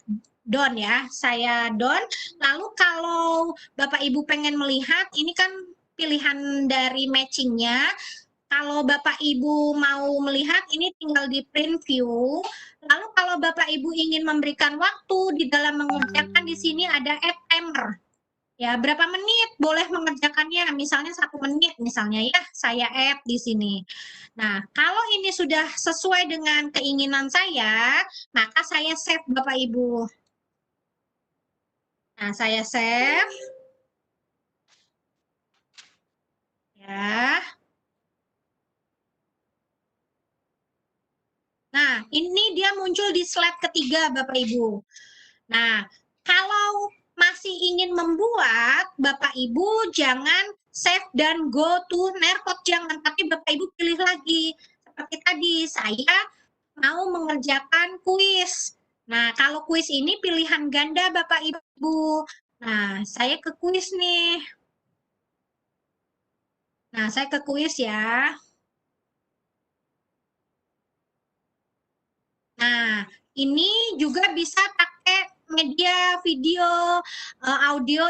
done ya. Saya done. Lalu kalau Bapak Ibu pengen melihat, ini kan pilihan dari matchingnya. Kalau Bapak Ibu mau melihat, ini tinggal di print view. Lalu kalau Bapak Ibu ingin memberikan waktu di dalam mengerjakan, di sini ada add timer. Ya, berapa menit boleh mengerjakannya? Misalnya 1 menit misalnya ya, saya add di sini. Nah, kalau ini sudah sesuai dengan keinginan saya, maka saya save Bapak Ibu. Nah, saya save. Ya. Nah, ini dia muncul di slide ketiga Bapak Ibu. Nah, kalau masih ingin membuat, Bapak Ibu jangan save dan go to Nerpot, jangan, tapi Bapak Ibu pilih lagi. Seperti tadi, saya mau mengerjakan kuis. Nah, kalau kuis ini pilihan ganda Bapak Ibu. Nah, saya ke kuis nih. Nah, saya ke kuis ya. Nah, ini juga bisa pakai media video, audio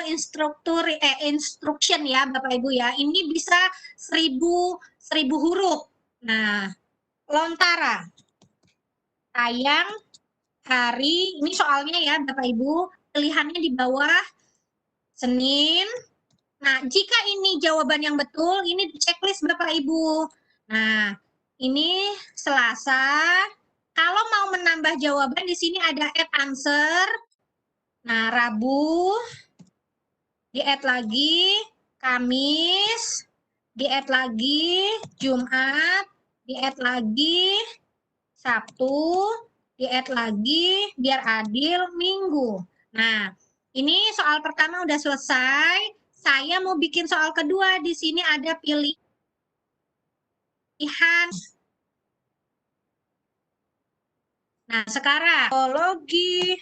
instruction ya Bapak Ibu ya. Ini bisa 1000 huruf. Nah, lontara. Tayang hari, ini soalnya ya Bapak Ibu, pilihannya di bawah Senin. Nah, jika ini jawaban yang betul, ini di checklist Bapak Ibu. Nah, ini Selasa. Kalau mau menambah jawaban, di sini ada add answer. Nah, Rabu, di-add lagi, Kamis, di-add lagi, Jumat, di-add lagi, Sabtu, di-add lagi, biar adil, Minggu. Nah, ini soal pertama udah selesai. Saya mau bikin soal kedua. Di sini ada pilihan. Nah, sekarang biologi,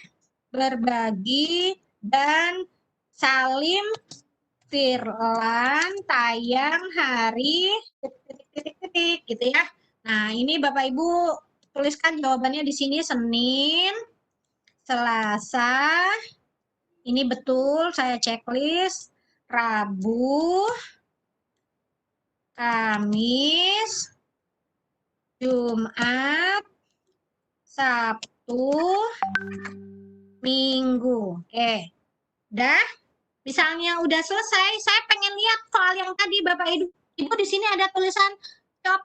berbagi, dan Salim Firlan tayang hari gitu ya. Nah, ini Bapak Ibu tuliskan jawabannya di sini Senin, Selasa. Ini betul, saya checklist. Rabu, Kamis, Jumat, Sabtu, Minggu. Oke. Dah? Misalnya udah selesai, saya pengen lihat soal yang tadi Bapak Ibu di sini ada tulisan chop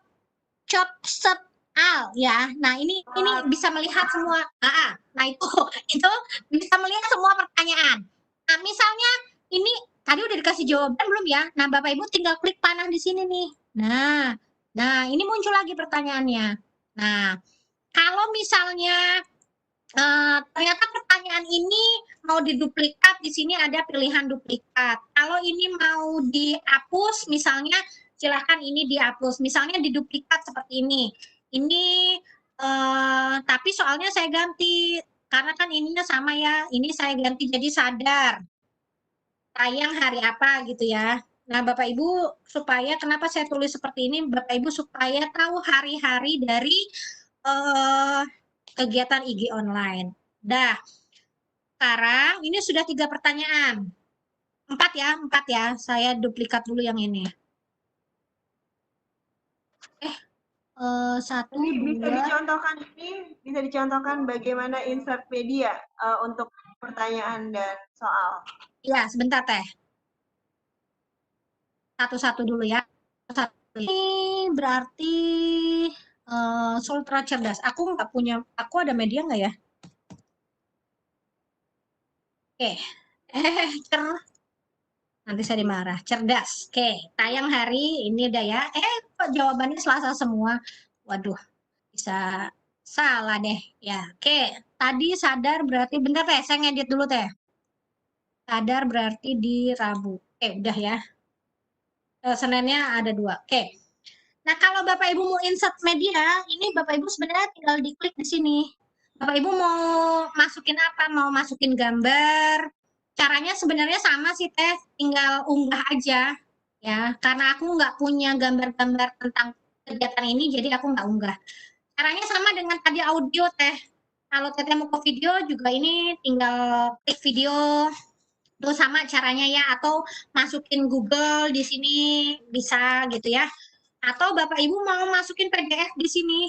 al ya. Nah, ini bisa melihat semua. Nah, itu bisa melihat semua pertanyaan. Nah, misalnya ini tadi udah dikasih jawaban belum ya? Nah, Bapak Ibu tinggal klik panah di sini nih. Nah, Nah, ini muncul lagi pertanyaannya. Nah, kalau misalnya ternyata pertanyaan ini mau diduplikat, di sini ada pilihan duplikat. Kalau ini mau dihapus, misalnya silahkan ini dihapus. Misalnya diduplikat seperti ini. Ini tapi soalnya saya ganti karena kan ininya sama ya. Ini saya ganti jadi sadar. Tayang hari apa gitu ya. Nah, Bapak Ibu, supaya kenapa saya tulis seperti ini, Bapak Ibu supaya tahu hari-hari dari kegiatan IG online. Dah, sekarang ini sudah 3 pertanyaan. 4 ya, saya duplikat dulu yang ini. Satu, Ini bisa dua. bisa dicontohkan bagaimana insert media untuk pertanyaan dan soal. Ya, sebentar Teh. Satu-satu dulu ya. Ini berarti Sultra cerdas. Aku nggak punya, aku ada media nggak ya? Oke. Nanti saya dimarah. Cerdas. Oke, tayang hari ini udah ya. Kok jawabannya Selasa semua? Waduh, bisa salah deh. Ya, oke. Tadi sadar berarti, bentar Teh, saya ngedit dulu Teh. Sadar berarti di Rabu. Udah ya. Seninnya ada 2. Oke. Nah, kalau Bapak Ibu mau insert media, ini Bapak Ibu sebenarnya tinggal diklik di sini. Bapak Ibu mau masukin apa? Mau masukin gambar? Caranya sebenarnya sama sih Teh, tinggal unggah aja. Ya, karena aku nggak punya gambar-gambar tentang kegiatan ini, jadi aku nggak unggah. Caranya sama dengan tadi audio Teh. Kalau Teteh mau ke video juga ini tinggal klik video. Itu sama caranya ya, atau masukin Google di sini bisa gitu ya. Atau Bapak Ibu mau masukin PDF di sini.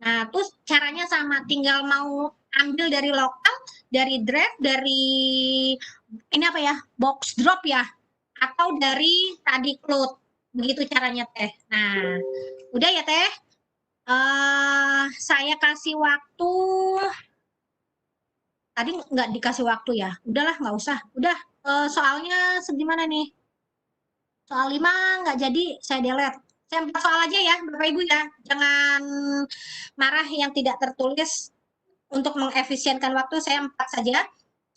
Nah, terus caranya sama, tinggal mau ambil dari lokal, dari drive, dari ini apa ya, box drop ya, atau dari tadi cloud. Begitu caranya Teh. Nah, udah ya Teh. Saya kasih waktu. Tadi nggak dikasih waktu ya. Udahlah, nggak usah. Udah, soalnya segimana nih? Soal 5 nggak jadi, saya delete. Saya 4 soal aja ya, Bapak Ibu ya. Jangan marah yang tidak tertulis. Untuk mengefisienkan waktu, saya 4 saja.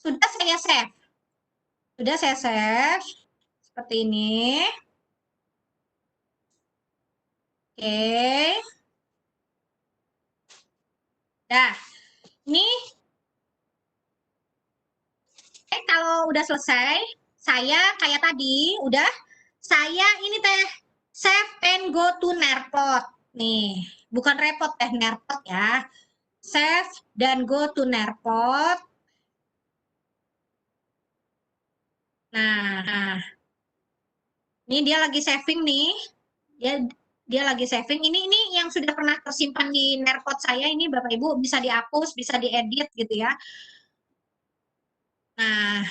Sudah saya save. Sudah saya save. Seperti ini. Oke. Dah. Ini. Kalau udah selesai, saya kayak tadi, udah. Saya ini Teh, save and go to Nerpot. Nih, bukan repot Teh, Nerpot ya. Save dan go to Nerpot. Nah, ini dia lagi saving nih. Dia lagi saving. Ini yang sudah pernah tersimpan di Nerpot saya ini Bapak Ibu bisa dihapus, bisa diedit gitu ya. Nah,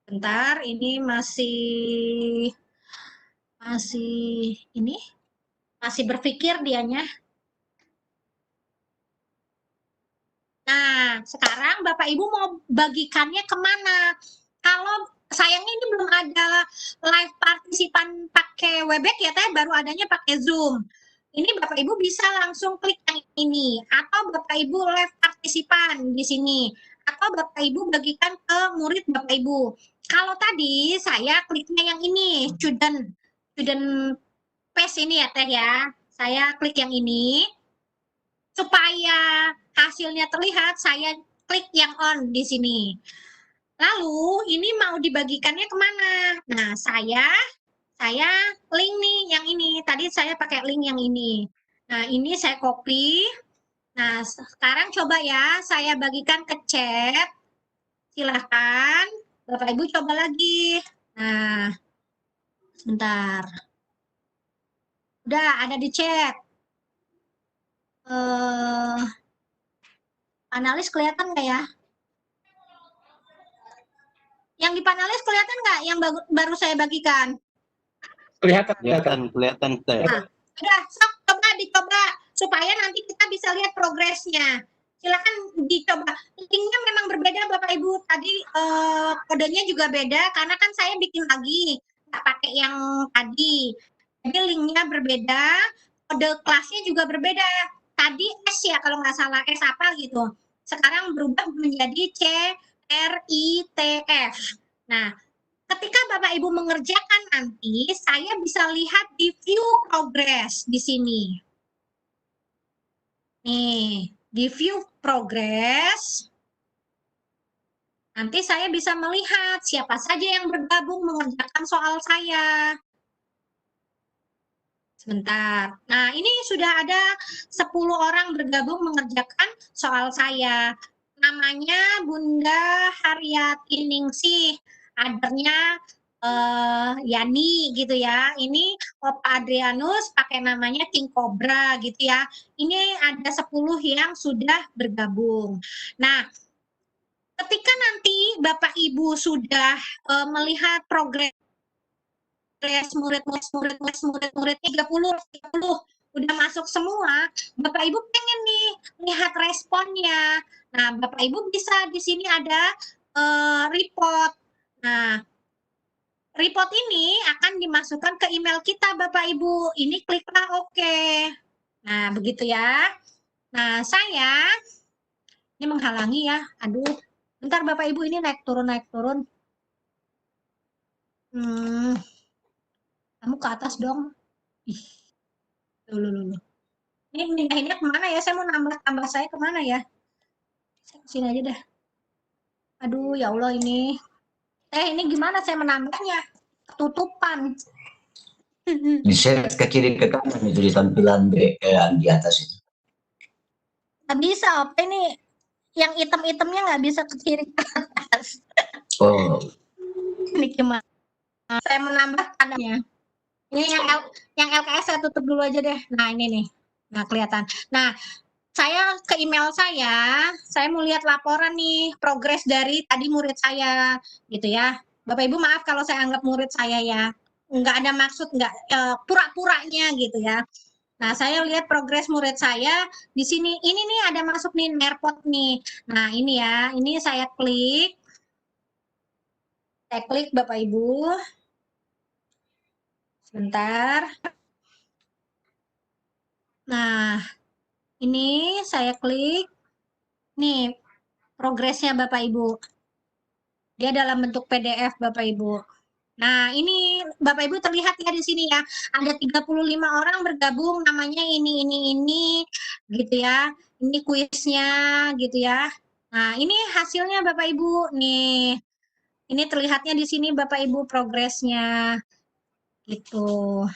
bentar, ini masih ini masih berpikir dianya. Nah, sekarang Bapak Ibu mau bagikannya kemana? Kalau sayangnya ini belum ada live partisipan pakai Webex ya Teh, baru adanya pakai Zoom. Ini Bapak Ibu bisa langsung klik yang ini, atau Bapak Ibu live partisipan di sini, atau Bapak Ibu bagikan ke murid Bapak Ibu. Kalau tadi saya kliknya yang ini, student page ini ya Teh ya. Saya klik yang ini. Supaya hasilnya terlihat, saya klik yang on di sini. Lalu ini mau dibagikannya kemana? Nah, saya link nih yang ini. Tadi saya pakai link yang ini. Nah, ini saya copy. Nah, sekarang coba ya, saya bagikan ke chat. Silahkan, Bapak Ibu coba lagi. Nah, sebentar. Udah ada di chat. Analis kelihatan nggak ya? Yang di panelis kelihatan nggak yang baru saya bagikan? Kelihatan Teh. Nah, udah, sok dicoba supaya nanti kita bisa lihat progresnya. Silakan dicoba. Linknya memang berbeda Bapak Ibu. Tadi kodenya juga beda karena kan saya bikin lagi. nggak pakai yang tadi. Jadi linknya berbeda, kode kelasnya juga berbeda. Tadi S ya kalau nggak salah, S apa gitu. Sekarang berubah menjadi CRITF. Nah, ketika Bapak Ibu mengerjakan nanti, saya bisa lihat di view progress di sini. Nih, di view progress. Nanti saya bisa melihat siapa saja yang bergabung mengerjakan soal saya. Sebentar. Nah, ini sudah ada 10 orang bergabung mengerjakan soal saya. Namanya Bunda Haryati Ningsih. Adernya Yani gitu ya. Ini Opa Adrianus pakai namanya King Cobra gitu ya. Ini ada 10 yang sudah bergabung. Nah, ketika nanti Bapak Ibu sudah melihat progres murid 30 udah masuk semua, Bapak Ibu pengen nih lihat responnya. Nah, Bapak Ibu bisa di sini ada report. Nah, report ini akan dimasukkan ke email kita Bapak Ibu. Ini kliklah oke. Nah, begitu ya. Nah, saya ini menghalangi ya. Aduh, bentar Bapak Ibu, ini naik turun. Kamu ke atas dong. Ih, dulu. Ini mindahinnya kemana ya? Saya mau tambah saya kemana ya? Saya kesini aja dah. Aduh, ya Allah ini. Ini gimana saya menambahnya? Ketutupan. Di-share ke kiri ke kanan itu di tampilan di atas itu. Nggak bisa, apa ini? Yang item-itemnya nggak bisa ke kiri ke atas. Oh. Ini gimana? Saya menambah tandanya. Ini yang LKS saya tutup dulu aja deh. Nah, ini nih. Nah, kelihatan. Nah, saya ke email saya mau lihat laporan nih, progres dari tadi murid saya, gitu ya. Bapak Ibu maaf kalau saya anggap murid saya ya. Nggak ada maksud, nggak pura-puranya gitu ya. Nah, saya lihat progres murid saya di sini. Ini nih ada masuk nih Nerpot nih. Nah, ini ya. Ini saya klik. Saya klik Bapak Ibu. Sebentar. Nah, ini saya klik. Nih, progresnya Bapak Ibu. Dia dalam bentuk PDF Bapak Ibu. Nah, ini Bapak Ibu terlihat ya di sini ya. Ada 35 orang bergabung, namanya ini gitu ya. Ini kuisnya gitu ya. Nah, ini hasilnya Bapak Ibu nih. Ini terlihatnya di sini Bapak Ibu progresnya. Gitu.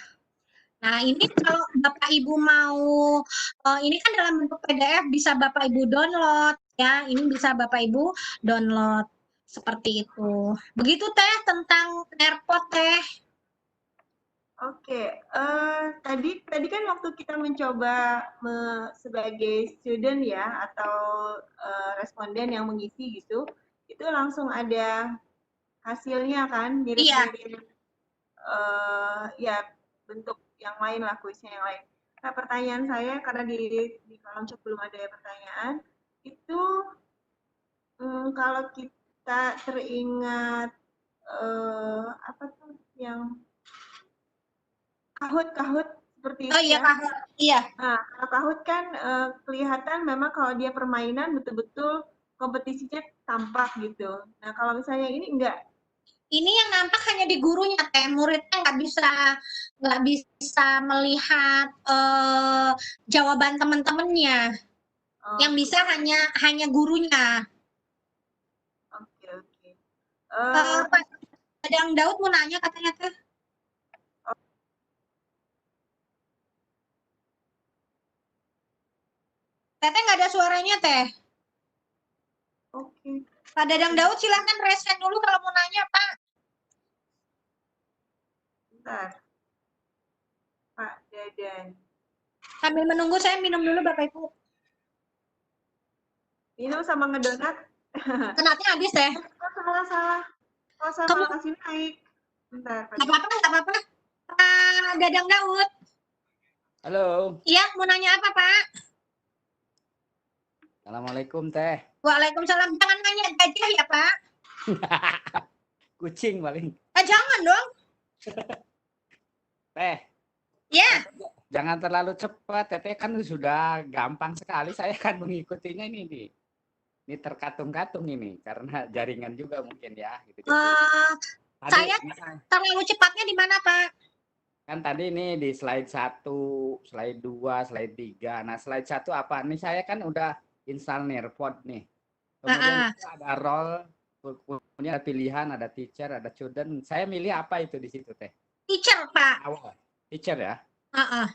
Nah, ini kalau Bapak Ibu mau, ini kan dalam bentuk PDF bisa Bapak Ibu download ya. Ini bisa Bapak Ibu download seperti itu. Begitu Teh tentang Nerpot Teh. Oke, tadi kan waktu kita mencoba sebagai student ya atau responden yang mengisi gitu, itu langsung ada hasilnya kan, mirip-mirip ya bentuk yang lain lah, kuisnya yang lain. Nah, pertanyaan saya karena di kolom chat belum ada pertanyaan, itu kalau kita teringat apa tuh yang Kahoot seperti itu iya, ya. Kahoot. Iya. Nah, kalau Kahoot kan kelihatan memang kalau dia permainan betul-betul kompetisinya tampak gitu. Nah, kalau misalnya ini enggak. Ini yang nampak hanya di gurunya Teh, muridnya nggak bisa melihat jawaban teman-temannya. Yang bisa hanya gurunya. Oke. Pak Dadang Daud mau nanya katanya Teh. Teteh nggak ada suaranya Teh. Oke. Pak Dadang Daud silahkan resen dulu kalau mau nanya Pak. Bentar. Pak Dadan. Sambil menunggu saya minum dulu Bapak Ibu. Minum sama ngedonat. Donatnya habis Teh. Salah. Oh, saya malah kasih naik. Bentar. Nggak apa-apa. Pak Dadang Daud. Halo. Iya, mau nanya apa Pak? Assalamualaikum Teh. Waalaikumsalam. Jangan nanya gajah ya Pak. Kucing paling. Jangan dong. Teh, Ya, jangan terlalu cepat. Teteh kan sudah gampang sekali. Saya kan mengikutinya ini terkatung-katung ini karena jaringan juga mungkin ya. Gitu. Tadi, saya terlalu cepatnya di mana, Pak? kan tadi ini di slide 1, slide 2, slide 3. Nah, slide 1 apa? Nih saya kan udah install Nearpod nih. Kemudian itu ada role, kemudian ada pilihan, ada teacher, ada student. Saya milih apa itu di situ, Teh? Teacher, Pak. Awal. Teacher ya. Heeh.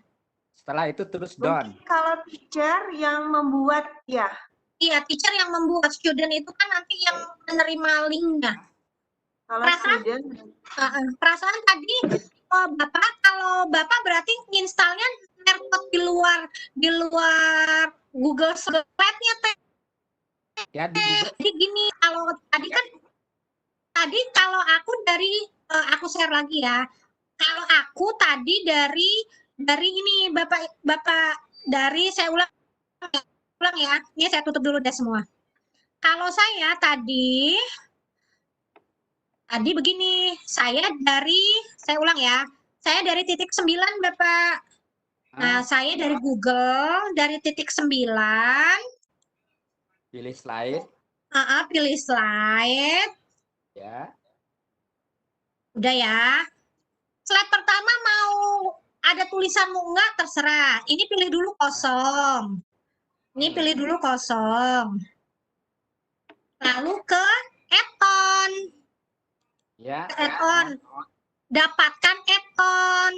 Setelah itu terus done. Kalau teacher yang membuat, ya. Iya, teacher yang membuat, student itu kan nanti yang menerima linknya. Kalau student, Perasaan tadi Bapak, kalau Bapak berarti installnya Nearpod di luar Google Slide-nya, Teh. Ya, di Google. Jadi gini, kalau kalau aku aku share lagi ya. Kalau aku tadi dari ini Bapak dari saya ulang ya. Ini saya tutup dulu deh semua. Kalau saya tadi begini, saya ulang ya. Saya dari titik 9, Bapak. Nah, saya dari Google, dari titik 9. Pilih slide. Pilih slide. Ya. Udah ya. Slide pertama mau ada tulisanmu enggak, terserah. Ini pilih dulu kosong. Ini pilih dulu kosong. Lalu ke add-on. Ya. Add-on. Dapatkan add-on.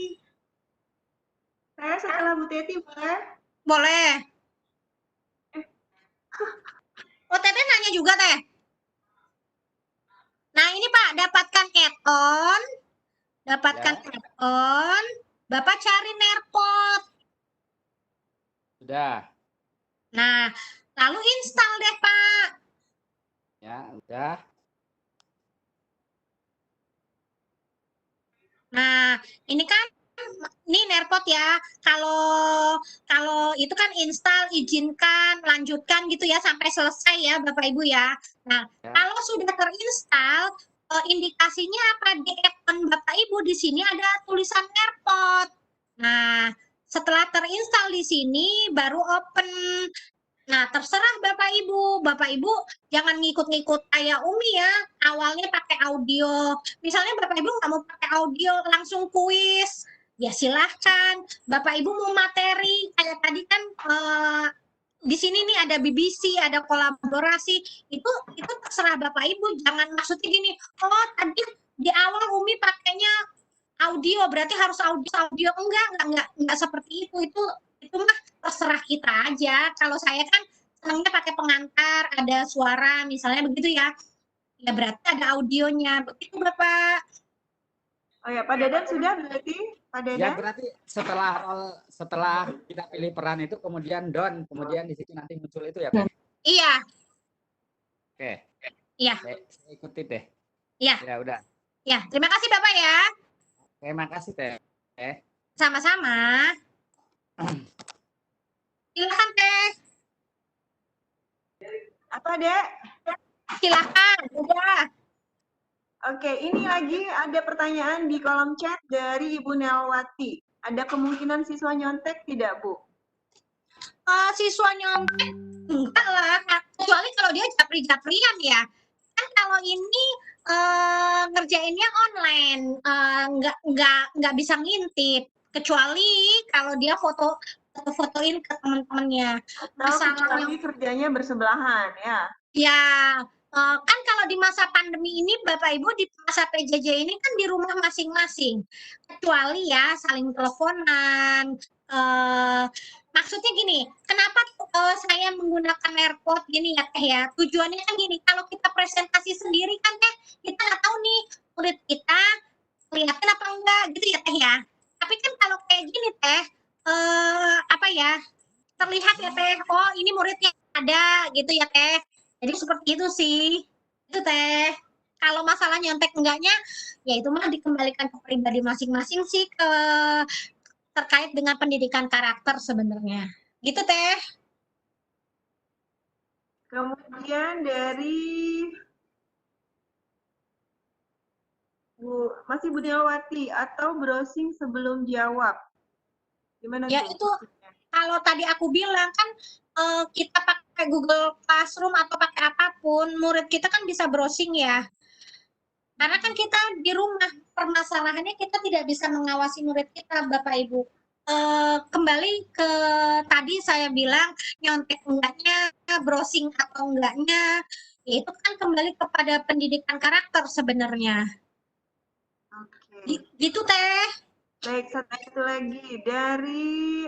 saya setelah Bu Teti boleh? Boleh. Oh, Teteh nanya juga, Teh. Nah, ini Pak, dapatkan add-on. Dapatkan add-on. Bapak cari Nearpod. Sudah. Nah, lalu install deh, Pak. Ya, udah. Nah, ini kan Nearpod ya. Kalau itu kan install, izinkan, lanjutkan gitu ya sampai selesai ya, Bapak Ibu ya. Nah, kalau sudah terinstall, indikasinya apa? Di add-on Bapak Ibu di sini ada tulisan Nearpod. Nah, setelah terinstall di sini baru open. Nah, terserah Bapak Ibu. Bapak Ibu jangan ngikut-ngikut kayak Umi ya. Awalnya pakai audio. Misalnya Bapak Ibu nggak mau pakai audio, langsung kuis. Ya silahkan. Bapak Ibu mau materi. Kayak tadi kan di sini nih ada BBC, ada kolaborasi. Itu terserah Bapak Ibu. Jangan maksudnya gini, oh tadi di awal Umi pakainya audio, berarti harus audio. Enggak seperti itu. Itu mah terserah kita aja. Kalau saya kan senangnya pakai pengantar, ada suara misalnya begitu ya. Ya berarti ada audionya. Begitu Bapak. Oh ya, Pak Dadan sudah berarti? Pak Dadan? Ya, berarti setelah kita pilih peran itu kemudian done, kemudian di situ nanti muncul itu ya, Pak? Iya. Oke. Iya. Saya ikuti deh. Iya. Ya, udah. Ya, terima kasih Bapak ya. Terima kasih, Teh. Sama-sama. Silakan, Teh. Apa, Dek? Silakan, udah. Oke, ini lagi ada pertanyaan di kolom chat dari Ibu Nelwati. Ada kemungkinan siswa nyontek tidak, Bu? Siswa nyontek enggak lah, kecuali kalau dia japri-japrian ya. Kan kalau ini ngerjainnya online, nggak bisa ngintip. Kecuali kalau dia fotoin ke teman-temannya. Kecuali kerjanya bersebelahan, ya? Ya, kan kalau di masa pandemi ini Bapak Ibu di masa PJJ ini kan di rumah masing-masing. Kecuali ya saling teleponan. Maksudnya gini, kenapa saya menggunakan Nearpod gini ya Teh ya? Tujuannya kan gini, kalau kita presentasi sendiri kan Teh, kita nggak tahu nih murid kita kelihatan apa enggak gitu ya Teh ya. Tapi kan kalau kayak gini Teh, apa ya, terlihat ya Teh, oh ini muridnya ada gitu ya Teh. Jadi seperti itu sih. Itu Teh. Kalau masalah nyontek enggaknya, ya itu mah dikembalikan ke pribadi masing-masing sih terkait dengan pendidikan karakter sebenarnya. Gitu Teh. Kemudian dari Bu masih Bu Delwati, atau browsing sebelum jawab? Gimana Ya tuh? itu kalau tadi aku bilang kan kita pakai Google Classroom atau pakai apapun, murid kita kan bisa browsing ya. Karena kan kita di rumah, permasalahannya kita tidak bisa mengawasi murid kita, Bapak Ibu. Kembali ke tadi saya bilang nyontek enggaknya, browsing atau enggaknya, itu kan kembali kepada pendidikan karakter sebenarnya. Oke. Gitu Teh. Baik, satu lagi dari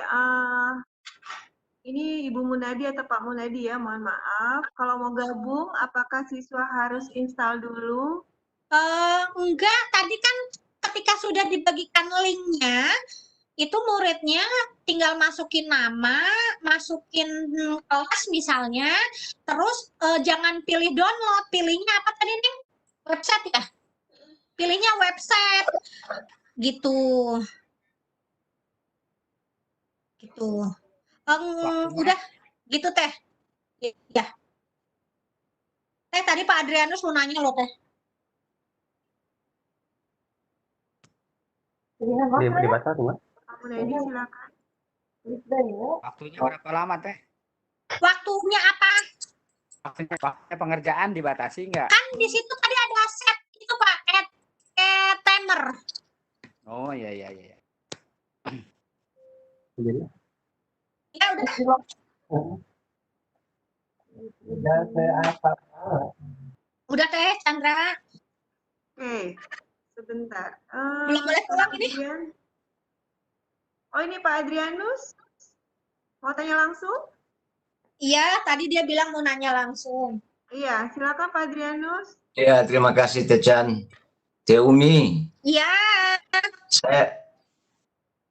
ini Ibu Munadi atau Pak Munadi ya, mohon maaf. Kalau mau gabung, apakah siswa harus install dulu? Enggak, tadi kan ketika sudah dibagikan linknya, itu muridnya tinggal masukin nama, masukin kelas misalnya, terus jangan pilih download, pilihnya apa tadi nih? Website ya? Pilihnya website, gitu. Gitu. Udah, gitu Teh. Ya. Teh, tadi Pak Adrianus mau nanya loh Teh. Dibaca cuma. Pak Munadi silakan. Waktunya berapa lama Teh? Waktunya apa? Waktunya pengerjaan dibatasi nggak? Kan di situ tadi ada set itu Pak, timer. Oh iya. Jadi. Ya udah. Udah Teh, Chandra. Oke, sebentar. Belum boleh pulang ini? Oh ini Pak Adrianus, mau tanya langsung? Iya, tadi dia bilang mau nanya langsung. Iya, silakan Pak Adrianus. Ya, terima kasih Techan. Teh Umi. Iya.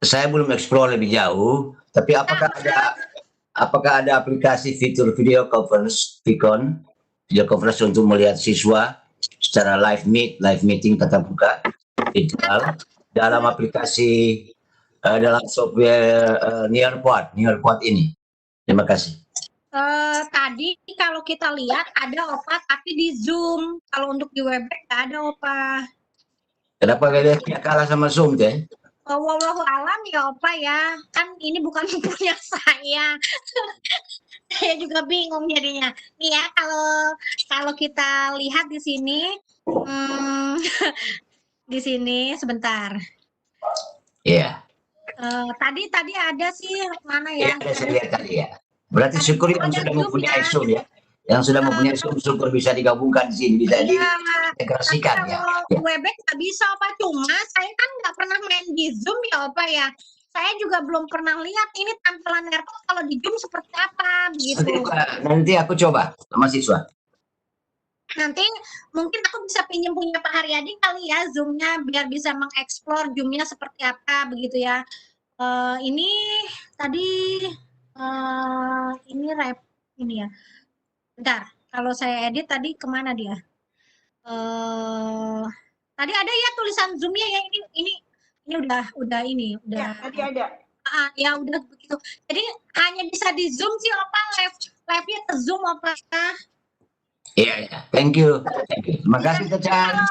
Saya belum explore lebih jauh, tapi apakah ada aplikasi fitur video conference, video conference untuk melihat siswa secara live meeting tatap muka digital dalam aplikasi dalam software Nearpod ini. Terima kasih. Tadi kalau kita lihat ada Opa tapi di Zoom. Kalau untuk di Webex nggak ada Opa. Kenapa kalian kalah sama Zoom Teh? Wallahu alam ya Opa ya. Kan ini bukan punya saya. Saya juga bingung jadinya. Nih ya kalau kita lihat di sini di sini sebentar. Iya. Tadi ada sih mana ya? Iya, saya lihat tadi ya. Berarti syukur yang sudah mempunyai Zoom ya. Yang sudah mempunyai Zoom syukur bisa digabungkan di sini, bisa diintegrasikan ya. Webex nggak bisa Opa, cuma saya kan nggak pernah main di Zoom ya Opa ya. Saya juga belum pernah lihat ini tampilan Nearpod kalau di Zoom seperti apa begitu. Nanti aku coba sama siswa. Nanti mungkin aku bisa pinjam punya Pak Haryadi kali ya Zoom-nya biar bisa mengeksplor Zoom-nya seperti apa begitu ya. Ini tadi ini ya. Bentar, kalau saya edit tadi kemana dia? Tadi ada ya tulisan Zoom-nya ya ini udah ini udah. Ya, tadi ada. Ya udah begitu. Jadi hanya bisa di Zoom sih Opa, live-nya ke Zoom Opa. Iya. Thank you. Terima kasih Techan.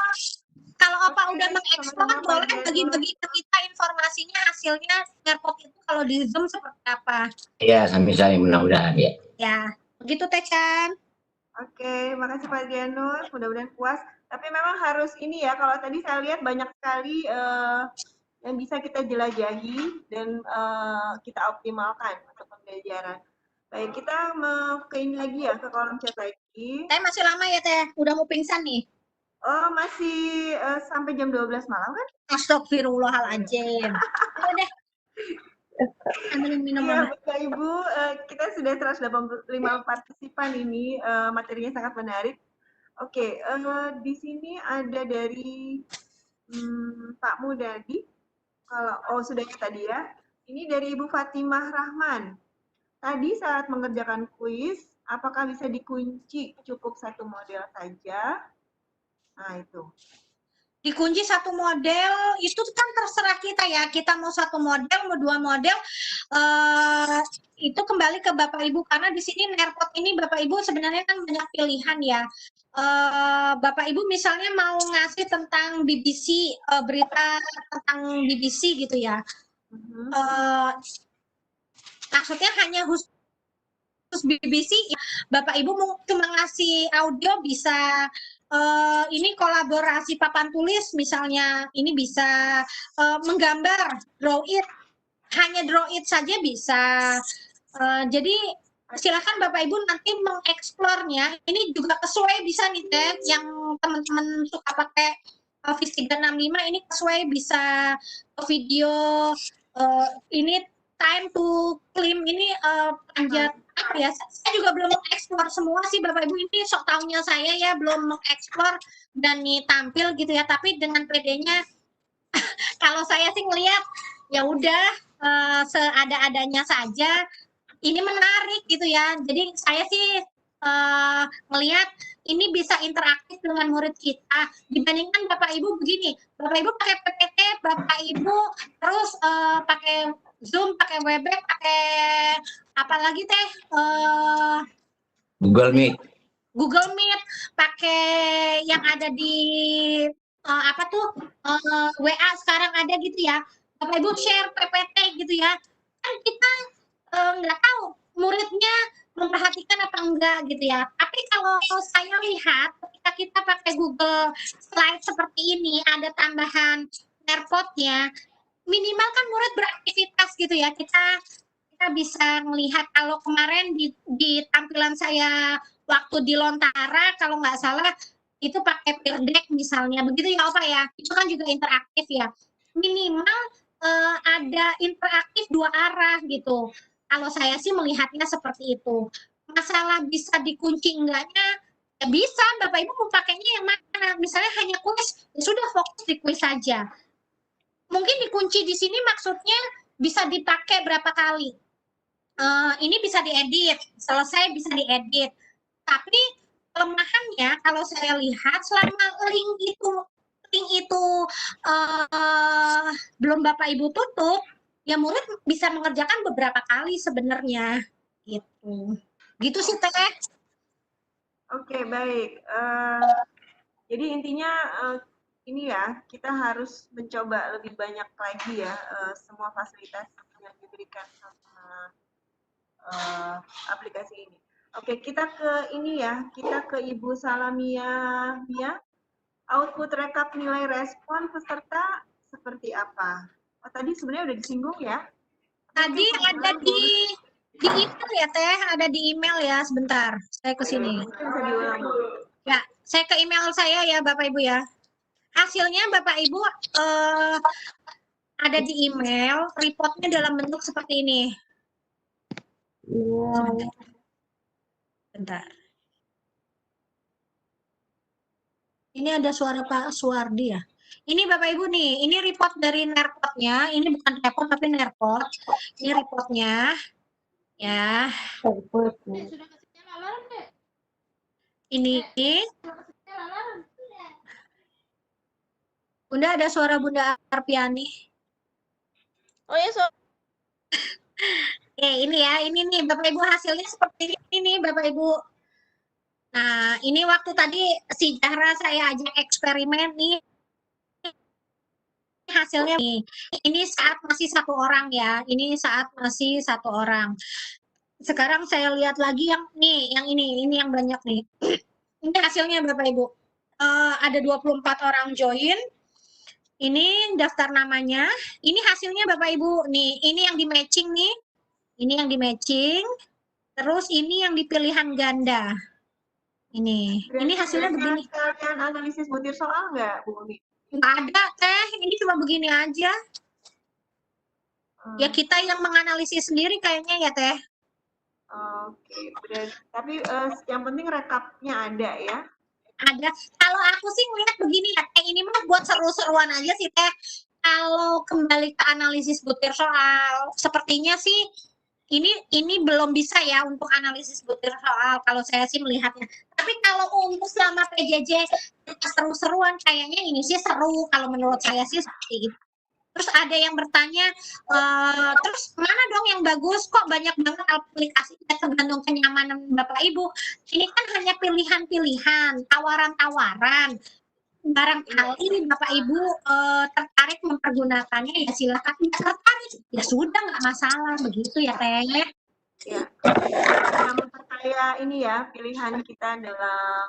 Kalau Opa udah mengekspor boleh bagi-bagi ke kita informasinya hasilnya Nearpod itu kalau di Zoom seperti apa. Iya, sampai saya mudah-mudahan ya. Ya, begitu Techan. Oke, makasih Pak Adrianus, mudah-mudahan puas. Tapi memang harus ini ya, kalau tadi saya lihat banyak sekali yang bisa kita jelajahi dan kita optimalkan untuk pembelajaran. Baik, kita mau ke ini lagi ya, ke kolom chat lagi. Saya masih lama ya Teh, udah mau pingsan nih. Oh, masih sampai jam 12 malam kan? Astagfirullahaladzim. Udah. Ambilin minum Ya, Mama. Bapak Ibu, kita sudah 185 partisipan ini, materinya sangat menarik. Oke, di sini ada dari Pak Mudadi. Sudah tadi ya. Ini dari Ibu Fatimah Rahman. Tadi saat mengerjakan kuis, apakah bisa dikunci cukup satu model saja? Nah, itu. Dikunci satu model, itu kan terserah kita ya. Kita mau satu model, mau dua model, itu kembali ke Bapak Ibu. Karena di sini Nearpod ini Bapak Ibu sebenarnya kan banyak pilihan ya. Bapak Ibu misalnya mau ngasih tentang BBC, berita tentang BBC gitu ya. Maksudnya hanya khusus BBC, Bapak Ibu cuma ngasih audio bisa, ini kolaborasi papan tulis misalnya, ini bisa menggambar, draw it, hanya draw it saja bisa. Jadi silakan Bapak Ibu nanti mengeksplornya. Ini juga kesuai bisa nih Teh, yang teman-teman suka pakai Office 365 ini kesuai bisa video ini time to claim ini panjat apa ya? Saya juga belum mengeksplor semua sih Bapak Ibu, ini sok taunya saya ya, belum mengeksplor dan nih tampil gitu ya. Tapi dengan PD-nya kalau saya sih ngelihat ya udah seada-adanya saja. Ini menarik gitu ya. Jadi saya sih melihat ini bisa interaktif dengan murid kita dibandingkan Bapak Ibu begini. Bapak Ibu pakai PPT, Bapak Ibu terus pakai Zoom, pakai Webex, pakai apa lagi Teh? Google Meet. Google Meet, pakai yang ada di apa tuh WA sekarang ada gitu ya. Bapak Ibu share PPT gitu ya. Kan kita nggak tahu muridnya memperhatikan apa enggak gitu ya. Tapi kalau saya lihat ketika kita pakai Google Slide seperti ini, ada tambahan AirPod-nya, minimal kan murid beraktivitas gitu ya. Kita bisa melihat kalau kemarin di tampilan saya waktu di Lontara, kalau nggak salah itu pakai Peer Deck misalnya, begitu ya Opa ya. Itu kan juga interaktif ya. Minimal ada interaktif dua arah gitu. Kalau saya sih melihatnya seperti itu. Masalah bisa dikunci enggaknya, ya bisa, Bapak Ibu mau pakainya yang mana. Misalnya hanya kuis, ya sudah fokus di kuis saja. Mungkin dikunci di sini maksudnya bisa dipakai berapa kali. Ini bisa diedit, selesai bisa diedit. Tapi kelemahannya kalau saya lihat selama link itu belum Bapak Ibu tutup, ya murid bisa mengerjakan beberapa kali sebenarnya gitu. Gitu sih Teh. Oke, baik. Jadi intinya ini ya, kita harus mencoba lebih banyak lagi ya semua fasilitas yang diberikan sama aplikasi ini. Oke, kita ke ini ya, kita ke Ibu Salamia Mia. Output rekap nilai respon peserta seperti apa? Oh, tadi sebenarnya udah disinggung ya. Tadi ada di email ya Teh, ada di email ya, sebentar. Saya ke sini. Bisa diulang. Ya, saya ke email saya ya Bapak Ibu ya. Hasilnya Bapak Ibu ada di email, reportnya dalam bentuk seperti ini. Bentar. Ini ada suara Pak Suwardi ya. Ini Bapak Ibu nih, ini report dari Nerpot-nya. Ini bukan report tapi Nerpot. Ini reportnya. Ya. Ini. Bunda ada suara Bunda Arpiani. Oh ya, Ini ya, ini nih Bapak Ibu hasilnya seperti ini nih Bapak Ibu. Nah, ini waktu tadi si Zahra saya ajak eksperimen nih. Hasilnya nih. Ini saat masih satu orang ya. Ini saat masih satu orang. Sekarang saya lihat lagi yang nih, yang ini yang banyak nih. Ini hasilnya Bapak Ibu. Ada 24 orang join. Ini daftar namanya. Ini hasilnya Bapak Ibu. Nih, ini yang di matching nih. Ini yang di matching. Terus ini yang di pilihan ganda. Ini hasilnya begini. Kalian analisis butir soal nggak, Bu Umi? Nggak ada Teh, ini cuma begini aja. Ya kita yang menganalisis sendiri kayaknya ya Teh. Oke, tapi yang penting rekapnya ada ya. Ada. Kalau aku sih ngeliat begini ya, ini mah buat seru-seruan aja sih Teh. Kalau kembali ke analisis butir soal, sepertinya sih ini belum bisa ya untuk analisis butir soal kalau saya sih melihatnya. Tapi kalau untuk selama PJJ seru-seruan kayaknya ini sih seru kalau menurut saya sih seperti itu. Terus ada yang bertanya, terus mana dong yang bagus? Kok banyak banget aplikasi? Tergantung kenyamanan Bapak Ibu. Ini kan hanya pilihan-pilihan, tawaran-tawaran. Barangkali Bapak Ibu tertarik mempergunakannya, ya silakan. Tidak tertarik, ya sudah, nggak masalah. Begitu ya, Teh. Ya, kita memperkaya ini ya, pilihan kita dalam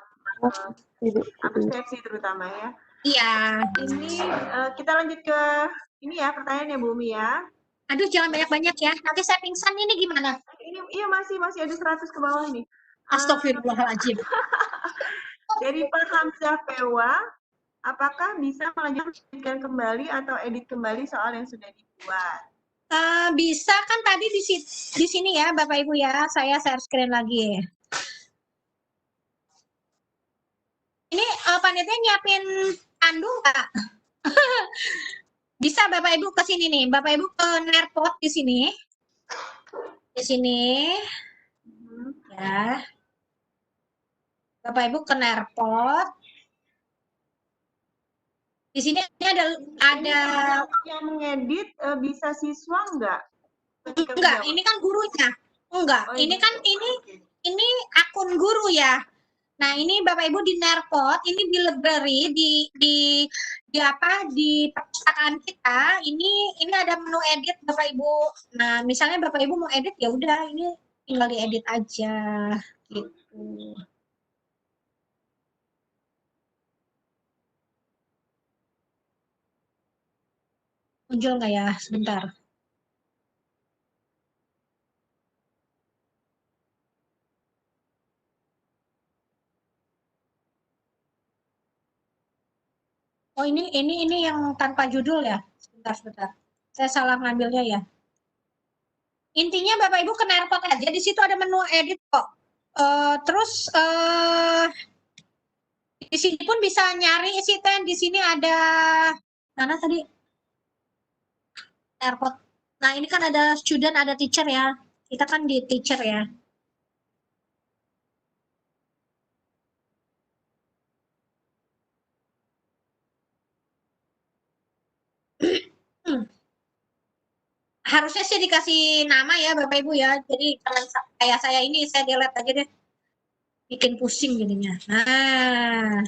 abstreksi terutama ya. Iya. Ini kita lanjut ke ini ya, pertanyaannya Bu Umi ya. Aduh, jangan banyak-banyak ya. Nanti saya pingsan ini gimana? Ini iya masih ada 100 ke bawah nih. Astagfirullahaladzim. Dari Pak Hamzah Pewa, apakah bisa melanjutkan kembali atau edit kembali soal yang sudah dibuat? Bisa kan tadi di sini ya Bapak Ibu ya. Saya share screen lagi. Ini panitia nyiapin pandu nggak? Bisa Bapak Ibu ke sini nih. Bapak Ibu ke Nerpot di sini. Di sini. Ya. Bapak Ibu ke Nerpot. Di sini ada yang mengedit bisa siswa enggak? Enggak, ini kan gurunya. Enggak, Oh, ini kan ini akun guru ya. Nah, ini Bapak Ibu di Nerpot, ini di library di perpustakaan kita, ini ada menu edit Bapak Ibu. Nah, misalnya Bapak Ibu mau edit, ya udah ini tinggal diedit aja gitu. Muncul nggak ya? Sebentar. Oh, ini yang tanpa judul ya? Sebentar. Saya salah ngambilnya ya. Intinya Bapak Ibu ke Nerpot aja, di situ ada menu edit kok. Terus di sini pun bisa nyari sih Ten, di sini ada mana tadi? Nerpot. Nah, ini kan ada student, ada teacher ya. Kita kan di teacher ya. Harusnya sih dikasih nama ya Bapak Ibu ya. Jadi jangan kayak saya ini, saya delete aja deh. Bikin pusing jadinya. Nah,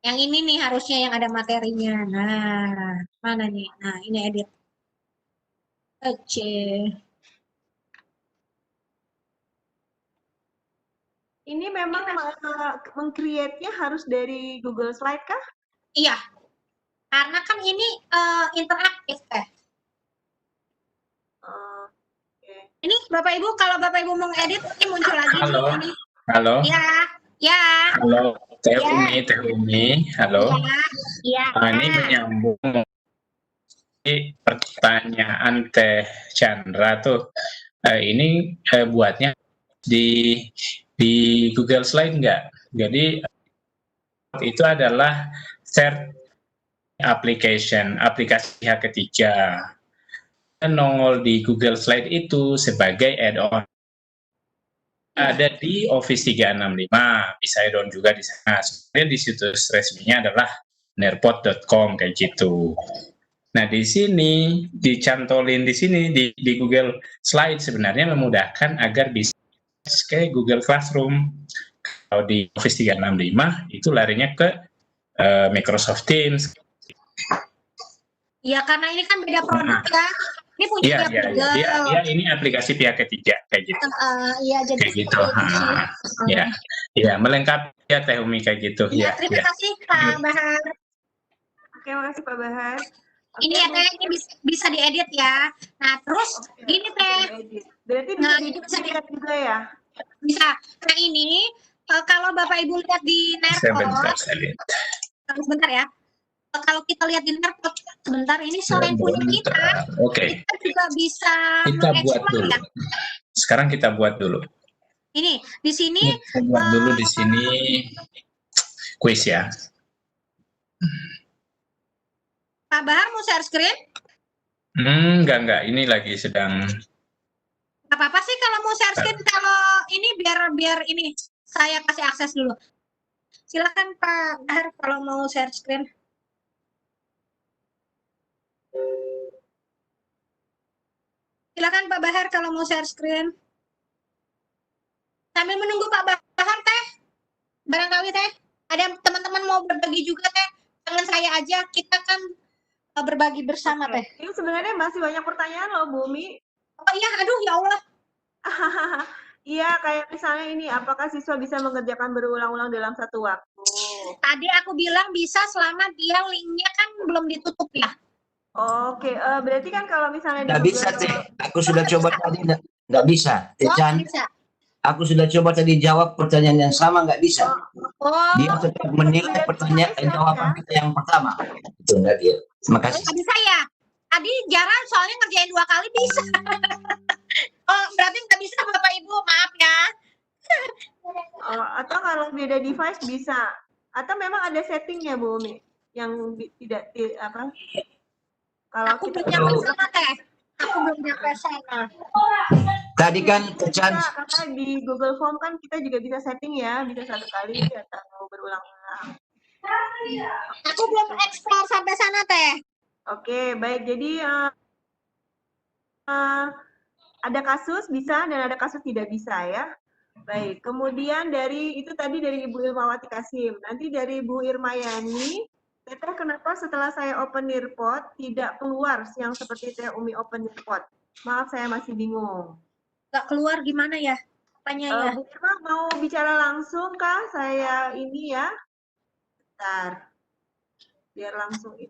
yang ini nih harusnya yang ada materinya. Nah, mana nih? Nah, ini edit. Oke. Ini memang meng-create-nya harus dari Google Slide kah? Iya. Karena kan ini interaktif teh. Ini Bapak Ibu, kalau Bapak Ibu mengedit ini muncul lagi. Halo. Ini. Halo. Ya. Halo, Teh Umi. Halo. Ya. Ini menyambung pertanyaan Teh Chandra tuh. Ini buatnya di Google Slide enggak? Jadi itu adalah share aplikasi pihak ketiga. Nongol di Google Slide itu sebagai add-on. Ada di Office 365, bisa add-on juga di sana. Sebenarnya di situs resminya adalah nerpot.com kayak gitu. Nah, di sini dicantolin di sini di Google Slide sebenarnya memudahkan agar bisa kayak Google Classroom. Kalau di Office 365 itu larinya ke Microsoft Teams. Ya, karena ini kan beda produk ya. Ini punya Google. Iya, ini aplikasi pihak ketiga kayak gitu. Iya, jadi kayak gitu. Ya, melengkapi ya Teh Umi kayak gitu. Ya, terima kasih Pak Bahar. Oke, makasih Pak Bahar. Ini ya Teh, ini bisa diedit ya. Nah, terus gini Teh. Berarti bisa diedit juga ya? Bisa. Nah, ini kalau Bapak Ibu lihat di Nerpot. Sebentar ya. Kalau kita lihat di Nerpot, sebentar ini selain punya kita, kita juga bisa buat dulu. Ya. Sekarang kita buat dulu. Ini di sini. Kita buat dulu di sini quiz ya. Pak Bahar mau share screen? Enggak. Ini lagi sedang. Gak apa-apa sih kalau mau share screen. Kalau ini biar ini saya kasih akses dulu. Silakan Pak Bahar kalau mau share screen. Silakan Pak Bahar kalau mau share screen. Sambil menunggu Pak Bahar teh, barangkali teh ada teman-teman mau berbagi juga teh. Jangan saya aja, kita kan berbagi bersama teh. Ini sebenarnya masih banyak pertanyaan loh, Bu Umi. Oh iya, aduh ya Allah. Iya, kayak misalnya ini, apakah siswa bisa mengerjakan berulang-ulang dalam satu waktu? Tadi aku bilang bisa selama dia linknya kan belum ditutup ya. Oke, berarti kan kalau misalnya di Nggak bisa, Teh. Aku sudah coba tadi, nggak bisa. Teh Chan, aku sudah coba tadi jawab pertanyaan yang sama, nggak bisa. Dia tetap menilai pertanyaan jawaban kita yang pertama. Itu enggak dia. Terima kasih. Nggak bisa ya. Tadi jarang soalnya ngerjain 2 kali bisa. Oh, berarti nggak bisa Bapak Ibu, maaf ya. Atau kalau beda device bisa. Atau memang ada settingnya, Bu Umi, yang tidak apa? Kalau aku belum nyampe sana teh. Aku belum nyampe sana. Tadi kan karena di Google Form kan kita juga bisa setting ya, bisa 1 kali atau berulang-ulang. Aku belum explore sampai sana teh. Oke, baik. Jadi ada kasus bisa dan ada kasus tidak bisa ya. Baik. Kemudian itu tadi dari Ibu Ilmawati Kasim. Nanti dari Bu Irmayani, Teteh kenapa setelah saya open Nearpod tidak keluar yang seperti Teh Umi open Nearpod? Maaf, saya masih bingung. Nggak keluar gimana ya? Apanya ya? Bu Irma mau bicara langsung kah? Saya ini ya. Bentar. Biar langsung itu.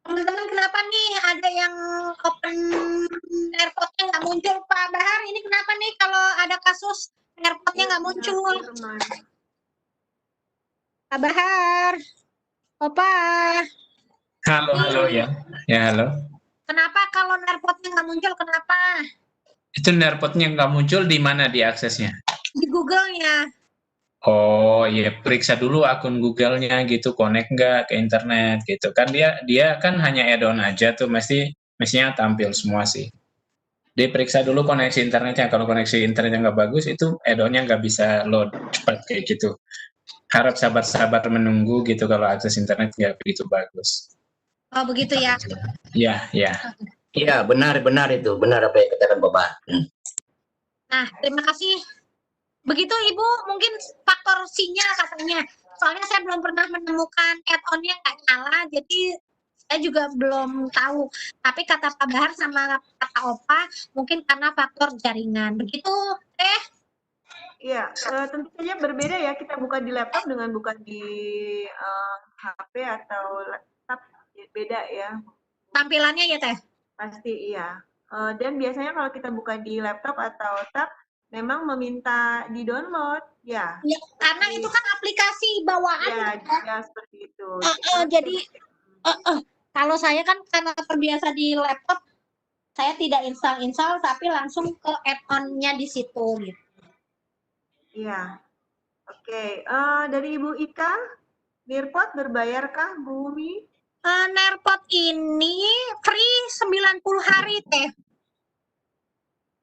Teman-teman kenapa nih ada yang open airport-nya nggak muncul Pak Bahar? Ini kenapa nih kalau ada kasus airport-nya nggak muncul? Pak Bahar, Opa. Halo ya. Ya, halo. Kenapa kalau airport-nya nggak muncul? Kenapa? Itu Nearpod-nya nggak muncul di mana diaksesnya? Di Google-nya. Oh iya, periksa dulu akun Google-nya gitu, connect nggak ke internet gitu kan, dia kan hanya add-on aja tuh, mestinya tampil semua sih. Diperiksa dulu koneksi internetnya, kalau koneksi internetnya nggak bagus itu add-on-nya nggak bisa load cepat kayak gitu. Harap sabar-sabar menunggu gitu kalau akses internet nggak begitu bagus. Oh begitu ya? Iya. Iya, benar itu, benar apa yang katakan Bapak. Nah, terima kasih. Begitu Ibu, mungkin faktor sinyal katanya. Soalnya saya belum pernah menemukan add-on-nya nggak nyala, jadi saya juga belum tahu. Tapi kata Pak Bahar sama kata Opa, mungkin karena faktor jaringan. Begitu, Iya, tentu saja berbeda ya. Kita buka di laptop dengan buka di HP atau laptop, beda ya. Tampilannya ya Teh? Pasti iya. Dan biasanya kalau kita buka di laptop atau tab, memang meminta di-download, ya. Ya, karena itu kan aplikasi bawaan. Ya, seperti itu. Jadi, kalau saya kan karena terbiasa di laptop, saya tidak install, tapi langsung ke add-on-nya di situ. Gitu. Iya. Oke, dari Ibu Ika, Nearpod berbayarkah, Bu Umi? Nearpod ini free 90 hari, Teh.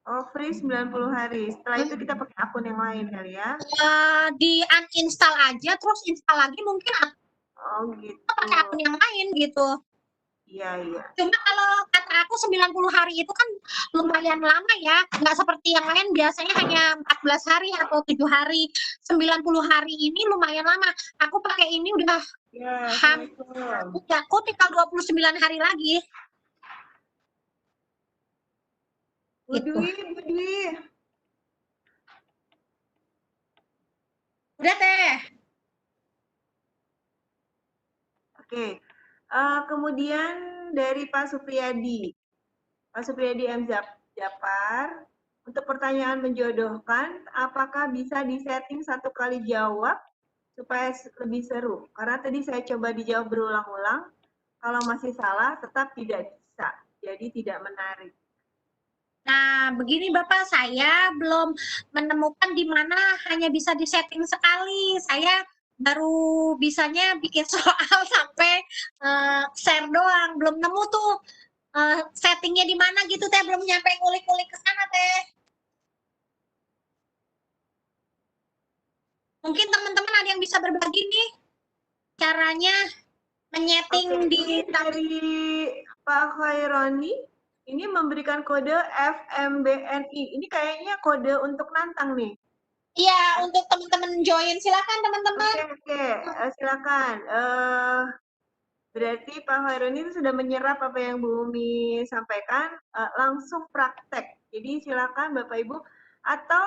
Oh, free 90 hari. Setelah itu kita pakai akun yang lain kali ya? Di uninstall aja, terus install lagi mungkin gitu. pakai akun yang lain gitu. Iya. Cuma kalau kata aku 90 hari itu kan lumayan lama ya. Nggak seperti yang lain biasanya hanya 14 hari atau 7 hari. 90 hari ini lumayan lama. Aku pakai ini udah aku tinggal 29 hari lagi. Budwi. Udah Teh. Oke. Kemudian dari Pak Supriyadi. Pak Supriyadi M. Japar. Untuk pertanyaan menjodohkan, apakah bisa disetting 1 kali jawab supaya lebih seru? Karena tadi saya coba dijawab berulang-ulang. Kalau masih salah, tetap tidak bisa. Jadi tidak menarik. Nah, begini Bapak, saya belum menemukan di mana hanya bisa disetting sekali. Saya baru bisanya bikin soal sampai share doang. Belum nemu tuh settingnya di mana gitu Teh. Belum nyampe ngulik-ngulik ke sana Teh. Mungkin teman-teman ada yang bisa berbagi nih caranya. menyeting di dari Pak Khaironi ini memberikan kode FMBNI. Ini kayaknya kode untuk nantang nih. Iya, untuk teman-teman join. Silakan teman-teman. Oke, silakan. Berarti Pak Khaironi itu sudah menyerap apa yang Bu Umi sampaikan, langsung praktek. Jadi silakan Bapak Ibu, atau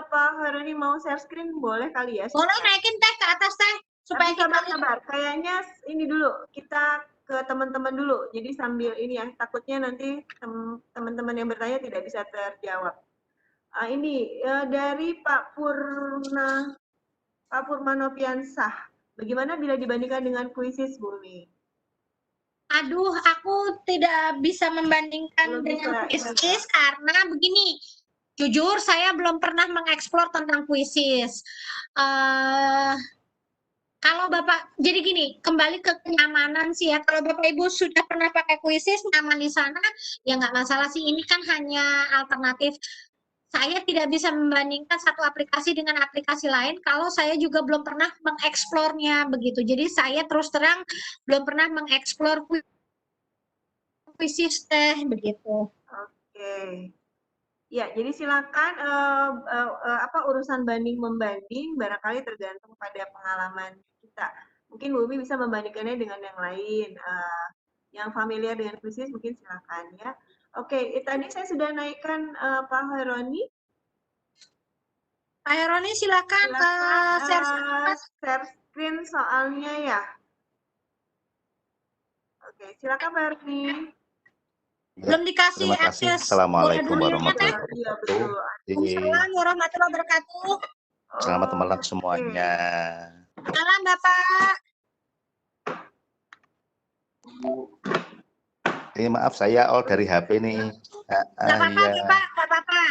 Pak Khaironi mau share screen boleh kali ya? Boleh naikin teh ke atas teh supaya kita sabar. Kayaknya ini dulu kita ke teman-teman dulu. Jadi sambil ini ya, takutnya nanti teman-teman yang bertanya tidak bisa terjawab. Ini dari Pak Purmanopiansah. Bagaimana bila dibandingkan dengan puisis, Bu Umi? Aduh, aku tidak bisa membandingkan dengan puisis karena begini. Jujur, saya belum pernah mengeksplor tentang puisis. Kalau Bapak, jadi gini, kembali ke kenyamanan sih ya. Kalau Bapak Ibu sudah pernah pakai puisis, nyaman di sana, ya nggak masalah sih. Ini kan hanya alternatif. Saya tidak bisa membandingkan satu aplikasi dengan aplikasi lain kalau saya juga belum pernah mengeksplornya begitu. Jadi saya terus terang belum pernah mengeksplor puisis teh begitu. Oke. Ya, jadi silakan urusan banding membanding barangkali tergantung pada pengalaman kita. Mungkin Bu Umi bisa membandingkannya dengan yang lain. Yang familiar dengan puisis mungkin silakan ya. Oke, tadi saya sudah naikkan Pak Khaironi. Pak Khaironi silakan share screen soalnya ya. Oke, silakan Pak Khaironi. Belum dikasih Terima kasih. akses. Assalamualaikum warahmatullahi wabarakatuh. Waalaikumsalam warahmatullahi wabarakatuh. Selamat malam semuanya. Salam Bapak. Ini maaf saya dari HP nih. Nggak apa-apa, Ya. Bapak, nggak apa-apa.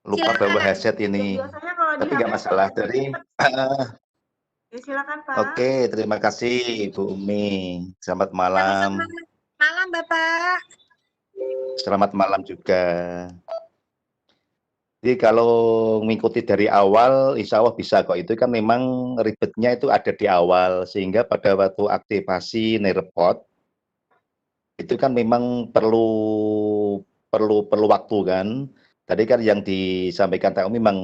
Lupa bawa headset ini. Tapi nggak masalah. Dari Ya, silakan Pak. Oke, terima kasih Ibu Umi. Selamat malam. Malam Bapak. Selamat malam juga. Jadi kalau mengikuti dari awal, insya Allah bisa kok. Itu kan memang ribetnya itu ada di awal, sehingga pada waktu aktivasi Nearpod itu kan memang perlu waktu kan. Tadi kan yang disampaikan Kak Umi memang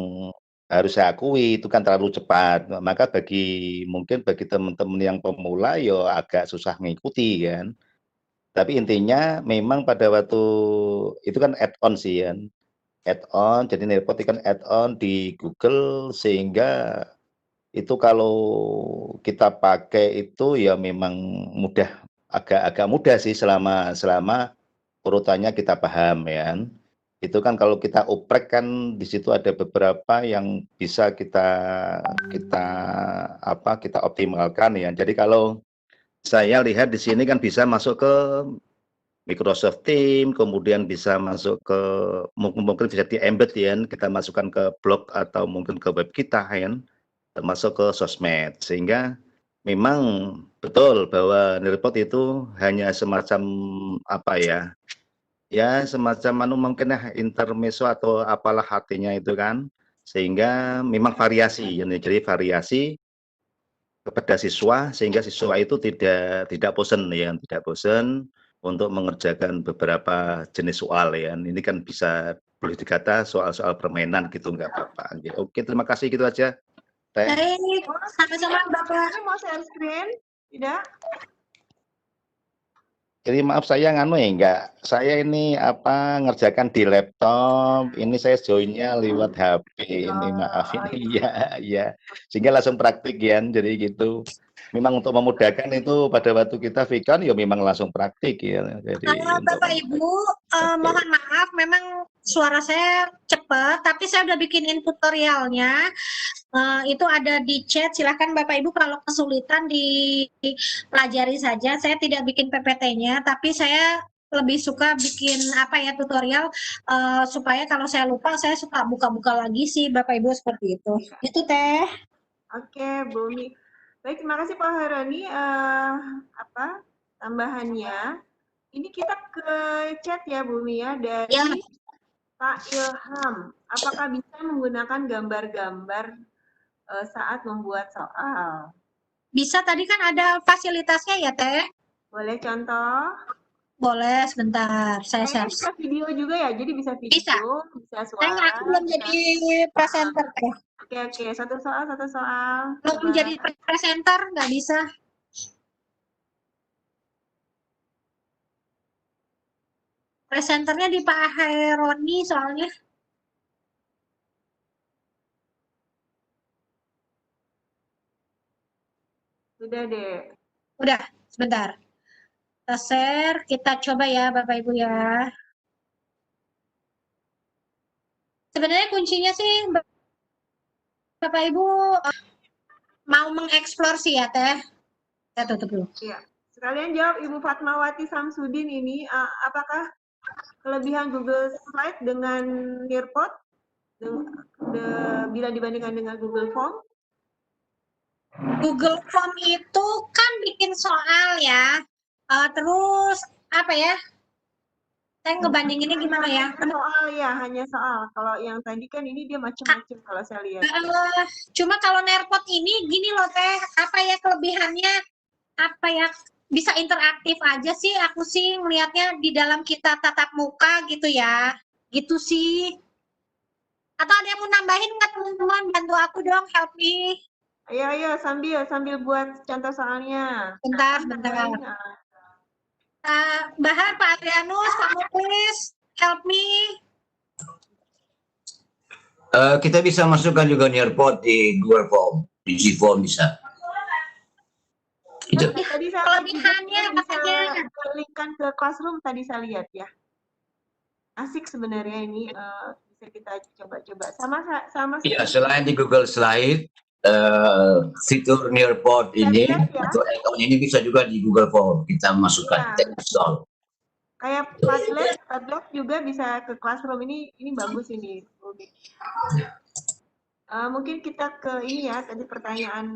harus saya akui itu kan terlalu cepat. Maka mungkin bagi teman-teman yang pemula ya agak susah mengikuti kan. Tapi intinya memang pada waktu itu kan add-on sih ya. Add-on, jadi Nearpod kan add-on di Google sehingga itu kalau kita pakai itu ya memang mudah, agak mudah sih selama urutannya kita paham ya. Itu kan kalau kita oprek kan di situ ada beberapa yang bisa kita optimalkan ya. Jadi kalau saya lihat di sini kan bisa masuk ke Microsoft Teams, kemudian bisa masuk ke mungkin bisa di-embed ya, kita masukkan ke blog atau mungkin ke web kita ya, termasuk ke sosmed. Sehingga memang betul bahwa Nearpod itu hanya semacam semacam mungkin intermezzo atau apalah artinya itu kan, sehingga memang variasi ya, jadi variasi kepada siswa sehingga siswa itu tidak bosan ya, tidak bosan untuk mengerjakan beberapa jenis soal ya. Ini kan bisa boleh dikata soal-soal permainan gitu, nggak apa-apa. Oke, terima kasih, gitu aja. Baik, sama-sama Bapak. Mau share screen? Tidak? Jadi maaf saya saya ini ngerjakan di laptop, ini saya joinnya lewat HP, ini maaf ini ya, sehingga langsung praktik ya, jadi gitu. Memang untuk memudahkan itu pada waktu kita Vicon ya memang langsung praktik ya. Jadi Bapak Ibu, mohon maaf, memang suara saya cepat, tapi saya udah bikinin tutorialnya. Itu ada di chat, silahkan Bapak Ibu kalau kesulitan dipelajari saja. Saya tidak bikin PPT-nya, tapi saya lebih suka bikin tutorial supaya kalau saya lupa saya suka buka-buka lagi sih Bapak Ibu, seperti itu. Itu teh. Oke, Bu Umi. Baik, terima kasih Pak Khaironi. Tambahannya, ini kita ke chat ya Bu Umi ya, dari Pak Ilham. Apakah bisa menggunakan gambar-gambar saat membuat soal? Bisa, tadi kan ada fasilitasnya ya Teh. Boleh contoh? Boleh, sebentar. Saya Kayaknya share. bisa video juga ya, jadi bisa video, bisa suara. Aku belum jadi presenter teh. Oke, satu soal. Belum Coba. jadi presenter, nggak bisa. Presenternya di Pak Heroni soalnya. Sudah deh. Udah, sebentar. Kita share, kita coba ya Bapak Ibu ya. Sebenarnya kuncinya sih Bapak Ibu mau mengeksplor sih ya Teh. Kita tutup dulu. Iya. Sekalian jawab Ibu Fatmawati Samsudin ini, apakah kelebihan Google Slide dengan Nearpod bila dibandingkan dengan Google Form? Google Form itu kan bikin soal ya. Terus apa ya? Saya ngebandinginnya gimana ya? Hanya soal. Kalau yang tadi kan ini dia macam-macam kalau saya lihat. Cuma kalau Nearpod ini gini loh Teh, apa ya kelebihannya? Apa ya? Bisa interaktif aja sih, aku sih ngelihatnya di dalam kita tatap muka gitu ya. Gitu sih. Atau ada yang mau nambahin nggak teman-teman? Bantu aku dong, help me. Ayo sambil buat contoh soalnya. Bentar. Bahar, Pak Adrianus, Pak Muklis, help me. Kita bisa masukkan juga Nearpod di Google Form, di G-Form bisa. Itu. Tadi saya kelebihannya bisa linkkan ke Classroom tadi saya lihat ya. Asik sebenarnya ini bisa kita coba-coba. Sama. Ya, selain di Google Slide, fitur Nearpod ini atau icon ini bisa juga di Google Form kita masukkan. Ya. Kayak Padlet juga bisa ke Classroom, ini bagus ini. Mungkin kita ke ini ya, tadi pertanyaan.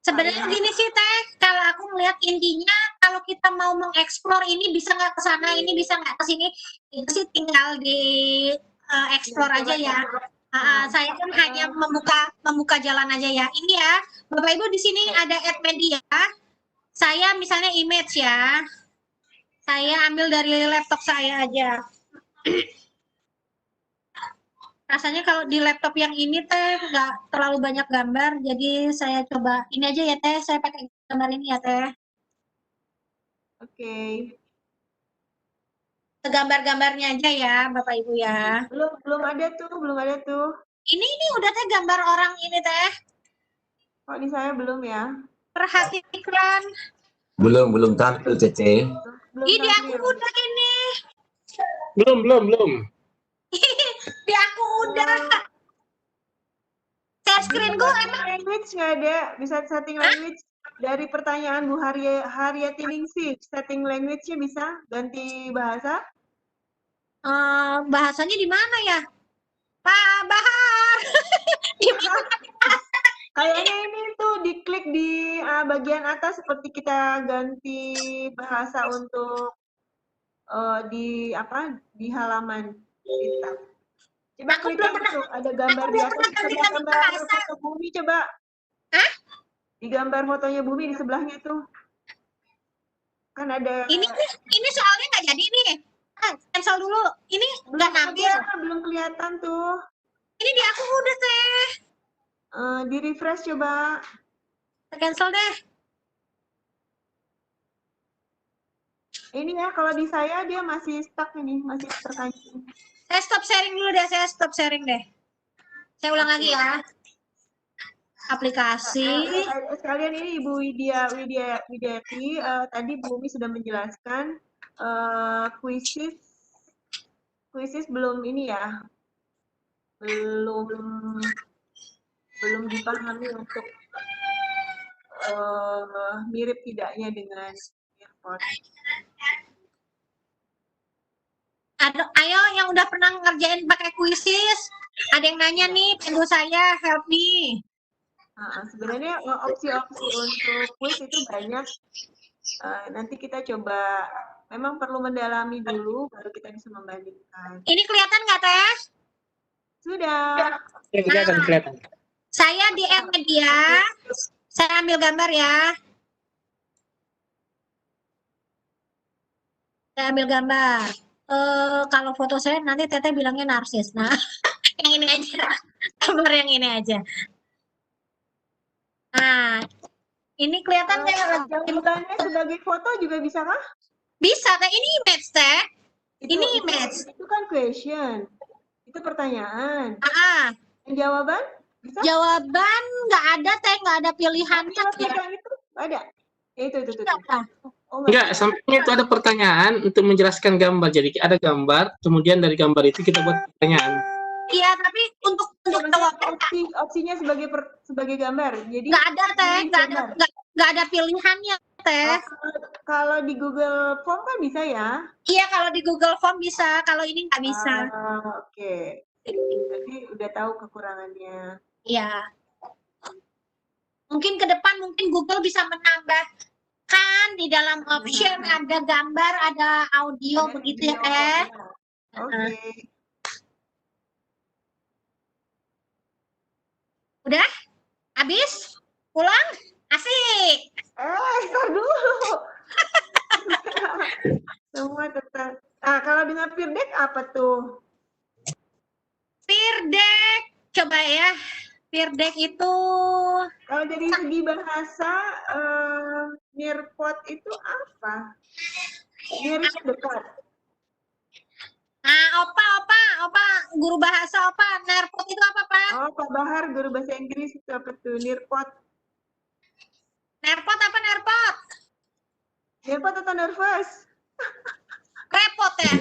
Sebenarnya gini sih Teh, kalau aku melihat intinya kalau kita mau mengeksplor ini bisa nggak ke sana, ini bisa nggak ke sini, itu sih tinggal di eksplor aja ya. Saya kan hanya membuka jalan aja ya. Ini ya, Bapak Ibu di sini ada add media. Saya misalnya image ya. Saya ambil dari laptop saya aja. Rasanya kalau di laptop yang ini Teh nggak terlalu banyak gambar, jadi saya coba ini aja ya Teh, saya pakai gambar ini ya Teh. Oke. Gambar-gambarnya aja ya Bapak Ibu ya. Belum ada tuh. Ini udah Teh gambar orang ini Teh. Kok di saya belum ya? Perhatikan. Belum tampil Tete. Di aku udah ini. Belum. Di aku udah. Share screen gue emang. Language nggak ada, bisa setting language. Dari pertanyaan Bu Haryati Ningsih, setting language-nya bisa ganti bahasa? Bahasanya di mana ya? Pak Bahar. Kayaknya ini tuh diklik di bagian atas seperti kita ganti bahasa untuk di halaman kita. Coba klik tuh, ada gambar di atas, gambar foto bumi coba. Di gambar fotonya bumi di sebelahnya tuh. Kan ada. Ini soalnya nggak jadi nih. Cancel dulu. Ini nggak nampil. Belum kelihatan tuh. Ini di aku udah Teh. Di refresh coba. Cancel deh. Ini ya, kalau di saya dia masih stuck ini, masih terkancing. Saya stop sharing dulu deh, Saya ulang lagi ya. Aplikasi. Sekalian ini Ibu Widyati, tadi Bu Umi sudah menjelaskan kuisis belum ini ya, belum dipahami untuk mirip tidaknya dengan Nearpod. Ayo yang udah pernah ngerjain pakai kuisis, ada yang nanya nih, tunggu saya, help me. Sebenarnya opsi-opsi untuk kuis itu banyak. Nanti kita coba, memang perlu mendalami dulu baru kita bisa membandingkan. Ini kelihatan nggak Teh? Sudah. Kelihatan. Saya di add media, saya ambil gambar ya. Saya ambil gambar. Kalau foto saya nanti Teteh bilangnya narsis. Nah, yang ini aja. Gambar yang ini aja. Nah, ini kelihatan nggak? Jawabnya sebagai foto juga bisa kah? Bisa, Teh. Ini image, Teh. Ini image. Itu kan question. Itu pertanyaan. Yang jawaban? Bisa? Jawaban nggak ada, Teh. Nggak ada pilihannya. Itu ada? Itu. Enggak, sampingnya itu ada pertanyaan untuk menjelaskan gambar. Jadi ada gambar, kemudian dari gambar itu kita buat pertanyaan. Iya, tapi untuk opsinya sebagai gambar. Jadi nggak ada, Teh. Nggak ada pilihannya, Teh. Kalau di Google Form kan bisa ya? Iya, kalau di Google Form bisa. Kalau ini nggak bisa. Oke. Jadi udah tahu kekurangannya. Iya. Mungkin ke depan Google bisa menambahkan di dalam option ada gambar, ada audio begitu ya, Teh. Oke. Udah? Habis? Pulang? Asik. Ntar dulu. Semua tentang. Kalau dengan peer deck apa tuh? Peer deck, coba ya. Peer deck itu. Kalau dari segi bahasa, nearpod itu apa? Near itu dekat. Nah, Opa, guru bahasa Opa, nearpod itu apa, Pak? Oh, Pak Bahar, guru bahasa Inggris itu apa tuh? Nearpod. Nearpod apa nearpod? Nearpod atau nervous? Repot ya?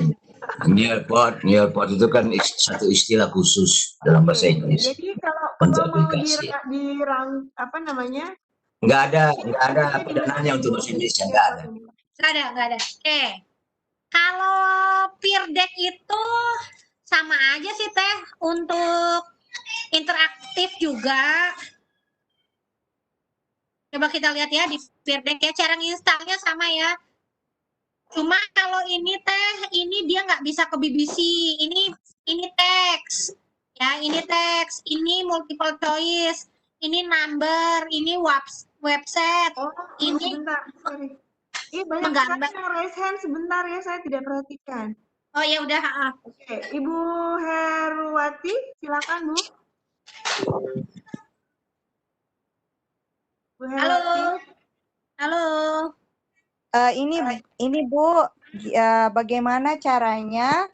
Nearpod itu kan satu istilah khusus dalam bahasa Inggris. Jadi kalau untuk mau aplikasi. apa namanya? Nggak ada pidananya untuk bahasa Indonesia, nggak ada. Nggak ada. Oke. Kalau peer deck itu sama aja sih, Teh, untuk interaktif juga. Coba kita lihat ya di peer deck ya, cara nginstalnya sama ya. Cuma kalau ini Teh, ini dia nggak bisa ke BBC. Ini teks, ya ini teks, ini multiple choice, ini number, ini website, ini sebentar, sorry. Banyak sekali yang raise hand, sebentar ya, saya tidak perhatikan. Oh ya udah. Oke, Ibu Heruwati, silakan Bu. Bu Heruwati. Halo. Ini Bu, bagaimana caranya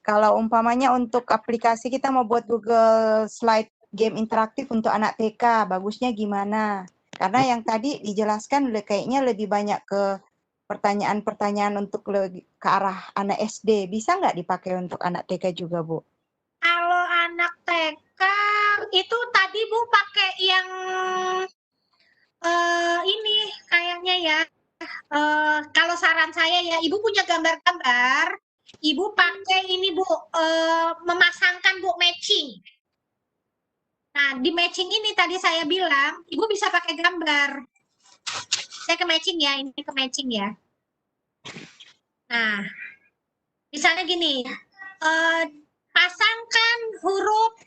kalau umpamanya untuk aplikasi kita mau buat Google Slide game interaktif untuk anak TK, bagusnya gimana? Karena yang tadi dijelaskan kayaknya lebih banyak ke pertanyaan-pertanyaan untuk ke arah anak SD. Bisa nggak dipakai untuk anak TK juga, Bu? Kalau anak TK itu tadi Bu pakai yang ini kayaknya ya. Kalau saran saya ya, Ibu punya gambar-gambar, Ibu pakai ini Bu, memasangkan Bu matching. Nah, di matching ini tadi saya bilang, Ibu bisa pakai gambar. Saya ke matching ya, ini ke matching ya. Nah, misalnya gini, pasangkan huruf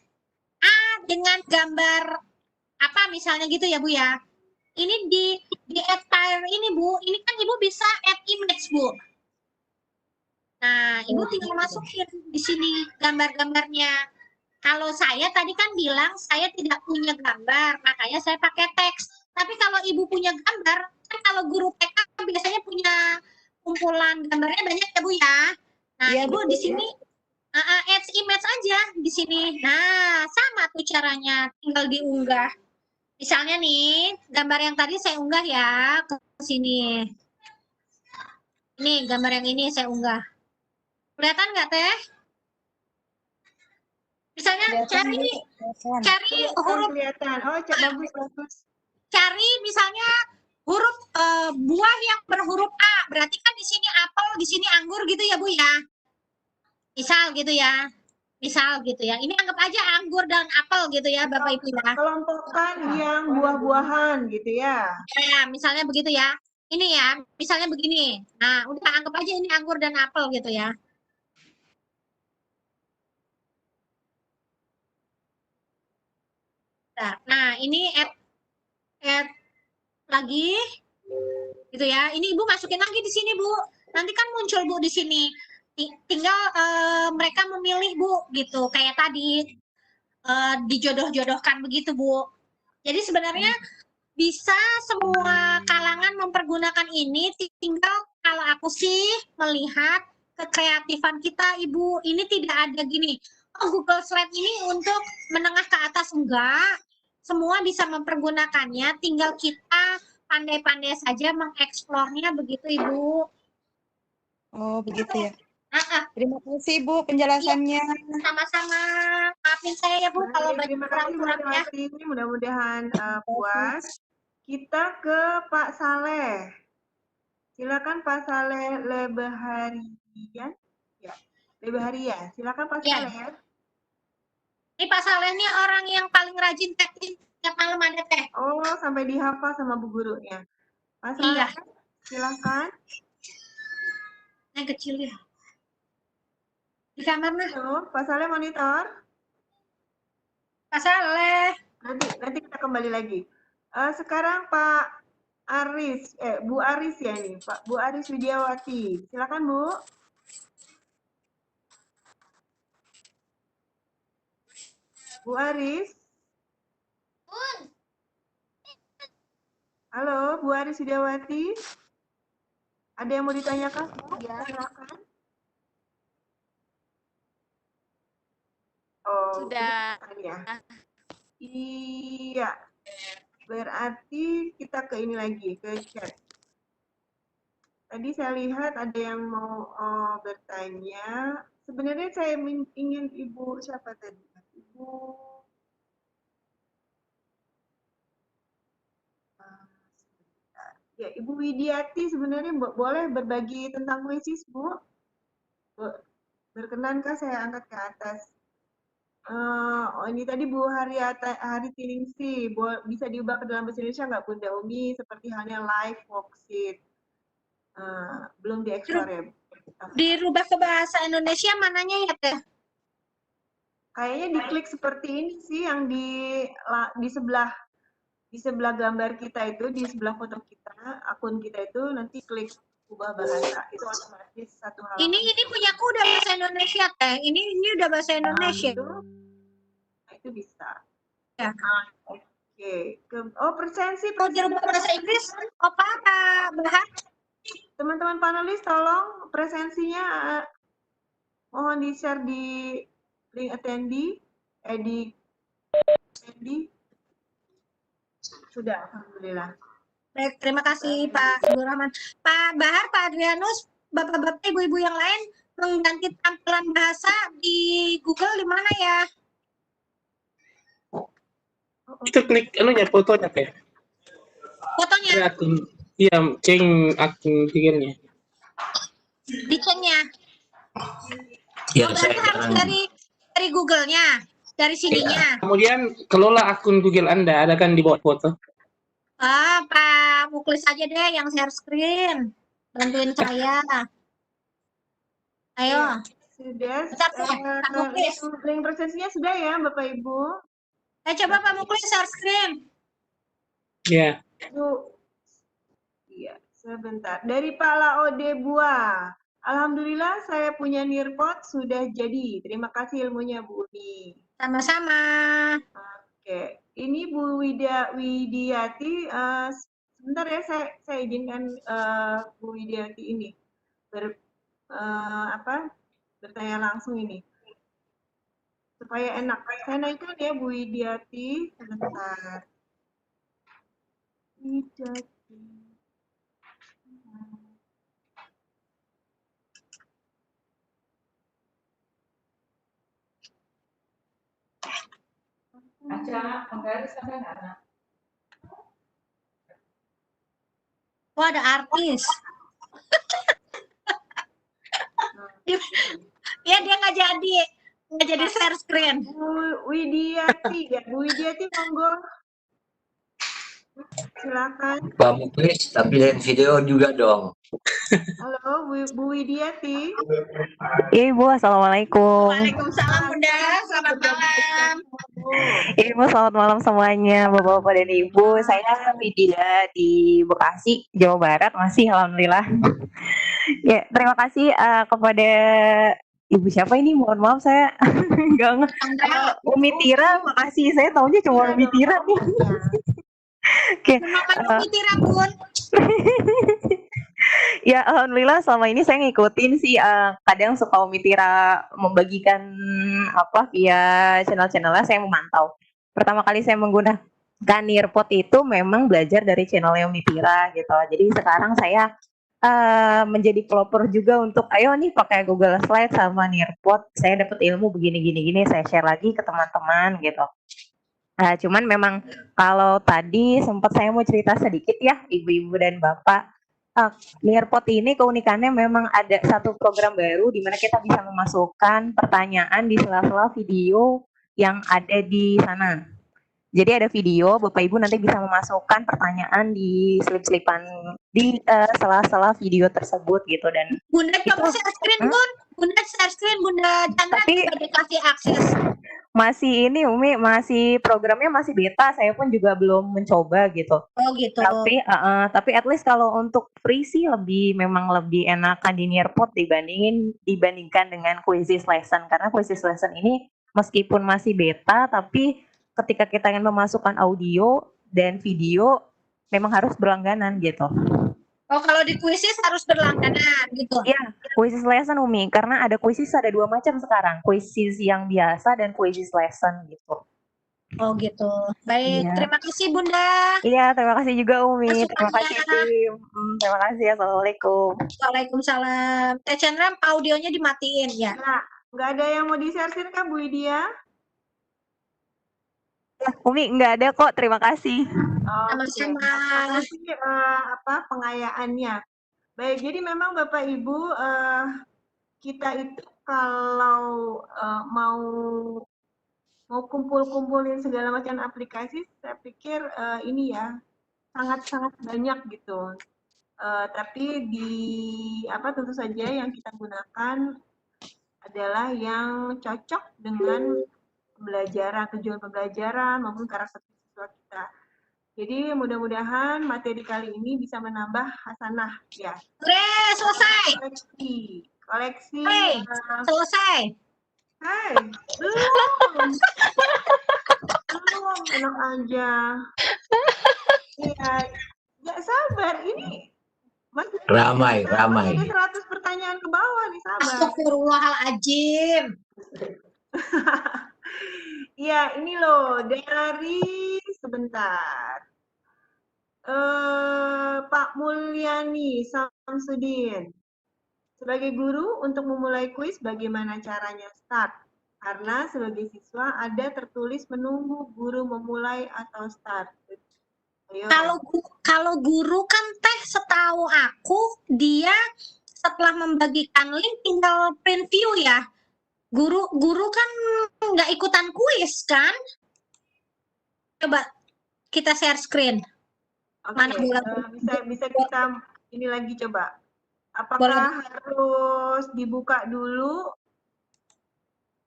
A dengan gambar apa misalnya gitu ya Bu ya. Ini di add file ini Bu, ini kan Ibu bisa add image Bu. Nah, Ibu tinggal masukin di sini gambar-gambarnya. Kalau saya tadi kan bilang saya tidak punya gambar, makanya saya pakai teks. Tapi kalau Ibu punya gambar, kan kalau guru TK biasanya punya kumpulan gambarnya banyak ya Bu ya. Nah, ya, Ibu di sini add image aja di sini. Nah, sama tuh caranya, tinggal diunggah. Misalnya nih, gambar yang tadi saya unggah ya ke sini. Ini gambar yang ini saya unggah. Kelihatan nggak Teh? Misalnya cari huruf. Oh, bagus. Cari misalnya huruf buah yang berhuruf A. Berarti kan di sini apel, di sini anggur gitu ya Bu ya. Misal gitu ya. Ini anggap aja anggur dan apel gitu ya Bapak Ibu ya. Kelompokkan yang buah-buahan gitu ya. Ya, misalnya begitu ya. Ini ya, misalnya begini. Nah, udah anggap aja ini anggur dan apel gitu ya. Nah, ini add lagi gitu ya. Ini Ibu masukin lagi di sini Bu. nanti kan muncul Bu di sini. Tinggal mereka memilih Bu gitu, kayak tadi dijodoh-jodohkan begitu Bu. Jadi sebenarnya bisa semua kalangan mempergunakan ini, tinggal kalau aku sih melihat kekreatifan kita Ibu, ini tidak ada gini, oh Google Slide ini untuk menengah ke atas, enggak. Semua bisa mempergunakannya, tinggal kita pandai-pandai saja mengeksplornya begitu Ibu. Oh, begitu ya. Terima kasih Bu penjelasannya. Sama-sama. Maafin saya ya Bu kalau banyak Terima kasih Bu kurang-kurangnya. Tewati, mudah-mudahan puas. Kita ke Pak Saleh. Silakan Pak Saleh Lebaharian. Ya, Lebaharian. Silakan Pak Ya. Saleh. Ini Pak Saleh ini orang yang paling rajin tag-in tiap malam ada teh. Oh, sampai dihafal sama Bu gurunya. Pak Saleh, Iya. silakan. Yang kecil ya. Di kamar nah. Halo, Pak Saleh monitor. Pak Saleh. Nanti kita kembali lagi. Sekarang Pak Aris, Bu Aris ya ini, Bu Aris Widiawati. Silakan Bu. Bu Aris. Halo, Bu Aris Widiawati. Ada yang mau ditanyakan, Bu? Ya. Silakan. Oh, Sudah. Ya. Iya. Berarti kita ke ini lagi, ke chat. Tadi saya lihat ada yang mau bertanya. Sebenarnya saya ingin Ibu siapa tadi? Ibu ya, Ibu Widiati sebenarnya boleh berbagi tentang puisi, Bu? Berkenankah saya angkat ke atas? Oh ini tadi Bu Haritiningsih, bisa diubah ke dalam bahasa Indonesia nggak Bunda Umi? Seperti halnya live worksheet. Belum dieksplor ya? Dirubah ke bahasa Indonesia mananya ya teh? Kayaknya diklik seperti ini sih, yang di sebelah gambar kita itu, di sebelah foto kita, akun kita itu nanti klik ubah bahasa, itu otomatis satu halaman. Ini punyaku udah bahasa Indonesia teh. Ini udah bahasa Indonesia. Itu bisa. Ya. Oke. Oh presensi. Kalau dirubah ke bahasa Inggris, apa Bahar? Teman-teman panelis tolong presensinya mohon di-share di link attendee, di attendee. Sudah, alhamdulillah. Baik, terima kasih Pak Abdul Rahman. Pak Bahar, Pak Adrianus, Bapak-bapak, Ibu-ibu yang lain mengganti tampilan bahasa di Google di mana ya? Itu klik anunya, fotonya teh. Fotonya? Ya, akun, iya, ceng akun tiganya. Di cengnya? Ya, berarti saya harus sekarang dari Google-nya, dari sininya. Kemudian kelola akun Google Anda, ada kan di bawah foto. Pak Muklis aja deh yang share screen. Bantuin saya. Ayo. Sudah. Pak Muklis. Link prosesnya sudah ya, Bapak Ibu. Coba Pak Muklis share screen. Ya. Iya, sebentar. Dari Pak Laode Bua. Alhamdulillah saya punya Nearpod sudah jadi. Terima kasih ilmunya Bu Uni. Sama-sama. Oke, ini Bu Widiati. Sebentar ya, saya izinkan Bu Widiati ini bertanya langsung ini supaya enak. Saya naikkan ya Bu Widiati. Sebentar. Widiati. Acara penggaris sampai anak. Oh, ada artis. Ya dia nggak jadi share screen. Bu Widiati ya, Bu Widiati monggo. Silakan. Pak Muklis, tampilin video juga dong. Halo Bu Widiati. Ibu, assalamualaikum. Waalaikumsalam Bunda, selamat malam. Ibu, selamat malam semuanya, bapak-bapak dan ibu. Saya Widya di Bekasi, Jawa Barat, masih alhamdulillah. Ya, terima kasih kepada Ibu siapa ini? Mohon maaf saya nggak Umi Tira, makasih. Saya taunya cuma Umi Tira nih. Oke. Umi Tira, Bun. Ya, alhamdulillah selama ini saya ngikutin sih kadang suka Umi Tira membagikan apa via channel-channelnya, saya memantau. Pertama kali saya menggunakan Nearpod itu memang belajar dari channelnya Umi Tira gitu. Jadi sekarang saya menjadi pelopor juga untuk ayo nih pakai Google Slide sama Nearpod, saya dapat ilmu begini, saya share lagi ke teman-teman gitu. Cuman memang kalau tadi sempat saya mau cerita sedikit ya, ibu-ibu dan bapak, Nearpod ini keunikannya memang ada satu program baru di mana kita bisa memasukkan pertanyaan di sela-sela video yang ada di sana. Jadi ada video, Bapak Ibu nanti bisa memasukkan pertanyaan di selip-selipan di sela-sela video tersebut gitu. Dan Bunda coba share screen, Bun. Bunda share screen, Bunda Chandra juga dikasih akses. Masih ini Umi, masih programnya masih beta, saya pun juga belum mencoba gitu. Oh gitu. Tapi at least kalau untuk free sih memang lebih enakan di Nearpod dibandingkan dengan Quizzes Lesson, karena Quizzes Lesson ini meskipun masih beta tapi ketika kita ingin memasukkan audio dan video memang harus berlangganan gitu. Oh, kalau di Quizzes harus berlangganan gitu. Iya, Quizzes Lesson Umi, karena ada Quizzes ada 2 macam sekarang, Quizzes yang biasa dan Quizzes Lesson gitu. Oh gitu. Baik, Iya. terima kasih Bunda. Iya, terima kasih juga Umi. Terima Masukannya. kasih tim. Terima kasih. Assalamualaikum. Waalaikumsalam. Teh Chandra, audionya dimatiin ya. Nah, nggak ada yang mau di-share Kak Bu Widya? Umi nggak ada kok. Terima kasih. Sama-sama. Terima kasih pengayaannya. Baik, jadi memang Bapak Ibu kita itu kalau mau kumpul-kumpulin segala macam aplikasi, saya pikir ini ya sangat-sangat banyak gitu. Tapi tentu saja yang kita gunakan adalah yang cocok dengan tujuan pembelajaran maupun karakter siswa kita. Jadi mudah-mudahan materi kali ini bisa menambah hasanah ya. Selesai. Koleksi. Selesai. Hai, belum, enak aja. Iya, nggak sabar ini. Masih Ramai. ada 100 pertanyaan ke bawah nih, sabar. Astagfirullahaladzim. Iya, ini loh dari sebentar. Pak Mulyani Samsudin. Sebagai guru, untuk memulai kuis bagaimana caranya start? Karena sebagai siswa ada tertulis menunggu guru memulai atau start. Ayo. Kalau guru kan Teh, setahu aku dia setelah membagikan link tinggal preview ya. Guru kan nggak ikutan kuis kan? Coba kita share screen. Mana bisa kita ini lagi coba. Apakah harus dibuka dulu?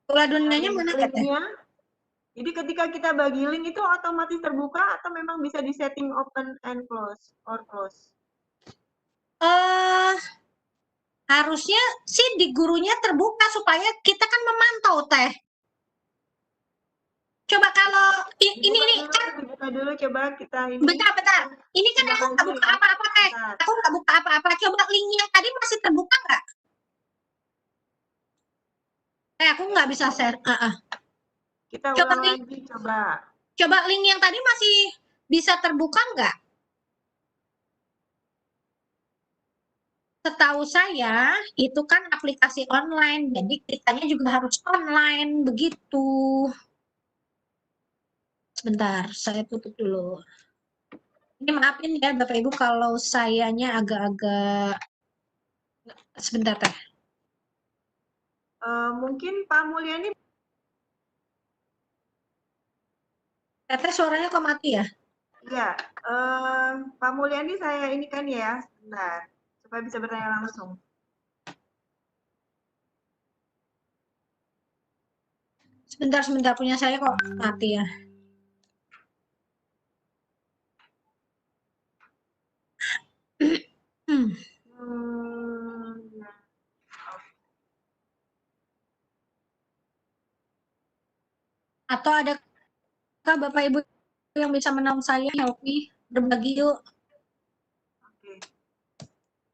Bola dunianya mana katanya? Jadi ketika kita bagi link itu otomatis terbuka atau memang bisa di setting open and close or close? Harusnya sih di gurunya terbuka supaya kita kan memantau Teh. Coba kalau ini kan dibuka dulu, coba kita ini. Bentar. Ini kan aku nggak buka apa-apa Teh. Aku nggak buka apa-apa. Coba linknya tadi masih terbuka nggak? Aku nggak bisa share. Kita coba ulang lagi coba. Coba link yang tadi masih bisa terbuka nggak? Setahu saya itu kan aplikasi online, jadi kitanya juga harus online begitu. Sebentar, saya tutup dulu. Ini maafin ya Bapak Ibu kalau sayanya agak-agak sebentar Teh. Mungkin Pak Mulyani. Teh suaranya kok mati ya? Iya, Pak Mulyani saya ini kan ya, sebentar supaya bisa bertanya langsung. Sebentar punya saya kok mati ya. Atau adakah Bapak Ibu yang bisa menolong saya? Help me, berbagi yuk. Oke.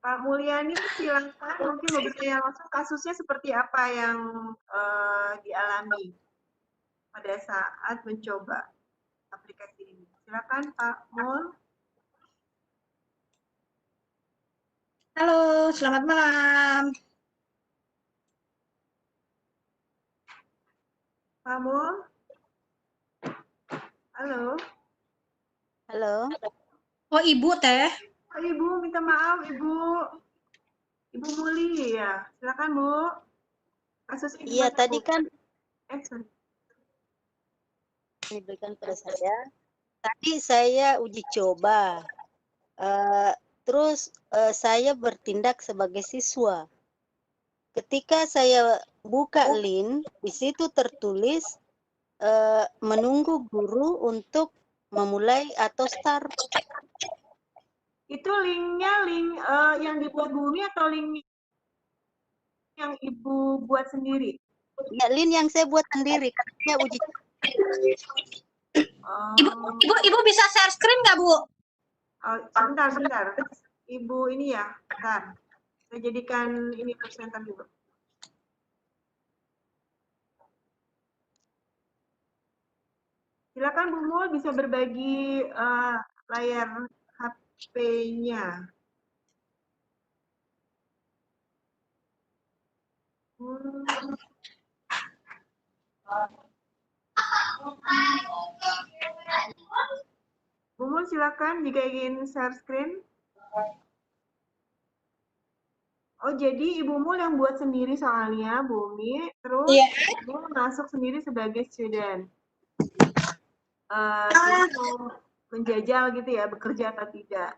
Pak Mulyani silakan, mungkin mau bertanya langsung kasusnya seperti apa yang dialami pada saat mencoba aplikasi ini. Silakan Pak Mul. Halo, selamat malam. Pak Mul. Halo. Halo. Oh, Ibu Teh. Oh, Ibu, minta maaf Ibu. Ibu Muli ya. Silakan Bu. Kasus ini Iya, tadi kan sorry. diberikan pada saya. Tadi saya uji coba. Terus saya bertindak sebagai siswa. Ketika saya buka link, di situ tertulis menunggu guru untuk memulai atau start. Itu linknya link yang dibuat Bumi atau link yang Ibu buat sendiri? Ya, link yang saya buat sendiri karena saya uji. Ibu bisa share screen nggak, Bu? Oh, sebentar. Ibu ini ya, bentar. Saya jadikan ini presenter dulu. Silakan Bu Mul bisa berbagi layar HP-nya. Bu Mul silakan jika ingin share screen. Oh, jadi Ibu Mul yang buat sendiri soalnya, Bumi, terus Ibu masuk sendiri sebagai student. Jadi mau menjajal gitu ya, bekerja atau tidak.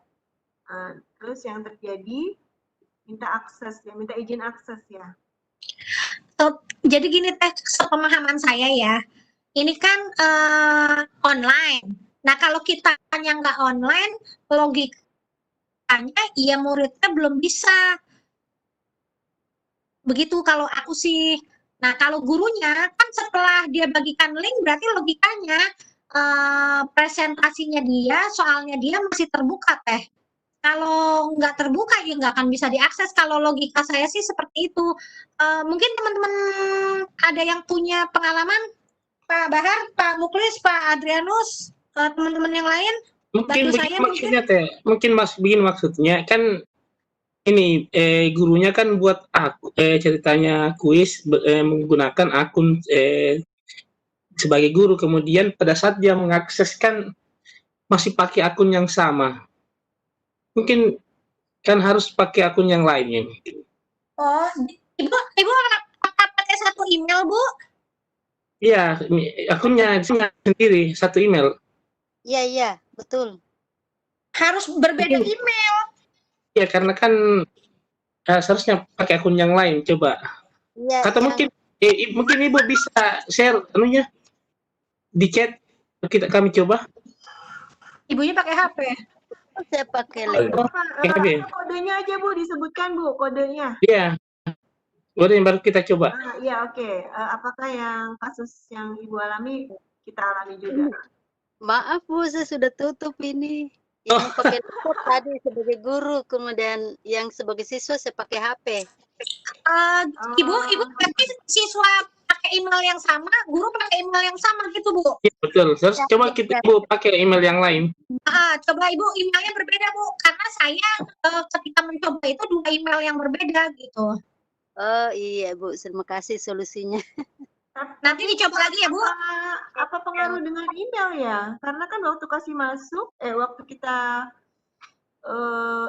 Terus yang terjadi minta akses ya, minta izin akses ya. Jadi gini Teh, sepemahaman saya ya, ini kan online. Nah kalau kita yang nggak online, logikanya ya muridnya belum bisa. Begitu kalau aku sih. Nah kalau gurunya kan setelah dia bagikan link, berarti logikanya presentasinya dia, soalnya dia masih terbuka Teh. Kalau nggak terbuka ya nggak akan bisa diakses. Kalau logika saya sih seperti itu. Mungkin teman-teman ada yang punya pengalaman, Pak Bahar, Pak Muklis, Pak Adrianus, teman-teman yang lain. Mungkin saya maksudnya Teh, mungkin begini maksudnya kan ini gurunya kan buat ceritanya kuis menggunakan akun sebagai guru, kemudian pada saat dia mengakses kan masih pakai akun yang sama. Mungkin kan harus pakai akun yang lainnya. Oh, Ibu pakai satu email, Bu? Iya, akunnya sendiri, satu email. Iya, betul. Harus berbeda email. Ya, karena kan seharusnya pakai akun yang lain, coba. Iya. Atau mungkin Ibu bisa share anunya di chat, kami coba. Ibunya pakai HP. Saya pakai laptop. Kodenya aja Bu, disebutkan Bu, kodenya. Iya. Kode yang baru kita coba. Iya, oke. Apakah yang kasus yang Ibu alami, kita alami juga? Maaf Bu, saya sudah tutup ini. Yang pakai laptop tadi sebagai guru, kemudian yang sebagai siswa saya pakai HP. Ibu berarti siswa pakai email yang sama, guru pakai email yang sama gitu Bu? Iya, betul. Terus coba kita Ibu pakai email yang lain. Coba Ibu emailnya berbeda Bu, karena saya ketika mencoba itu 2 email yang berbeda gitu. Oh iya Bu, terima kasih solusinya. Nanti dicoba lagi ya Bu. Apa pengaruh dengan email ya? Karena kan waktu kasih masuk, waktu kita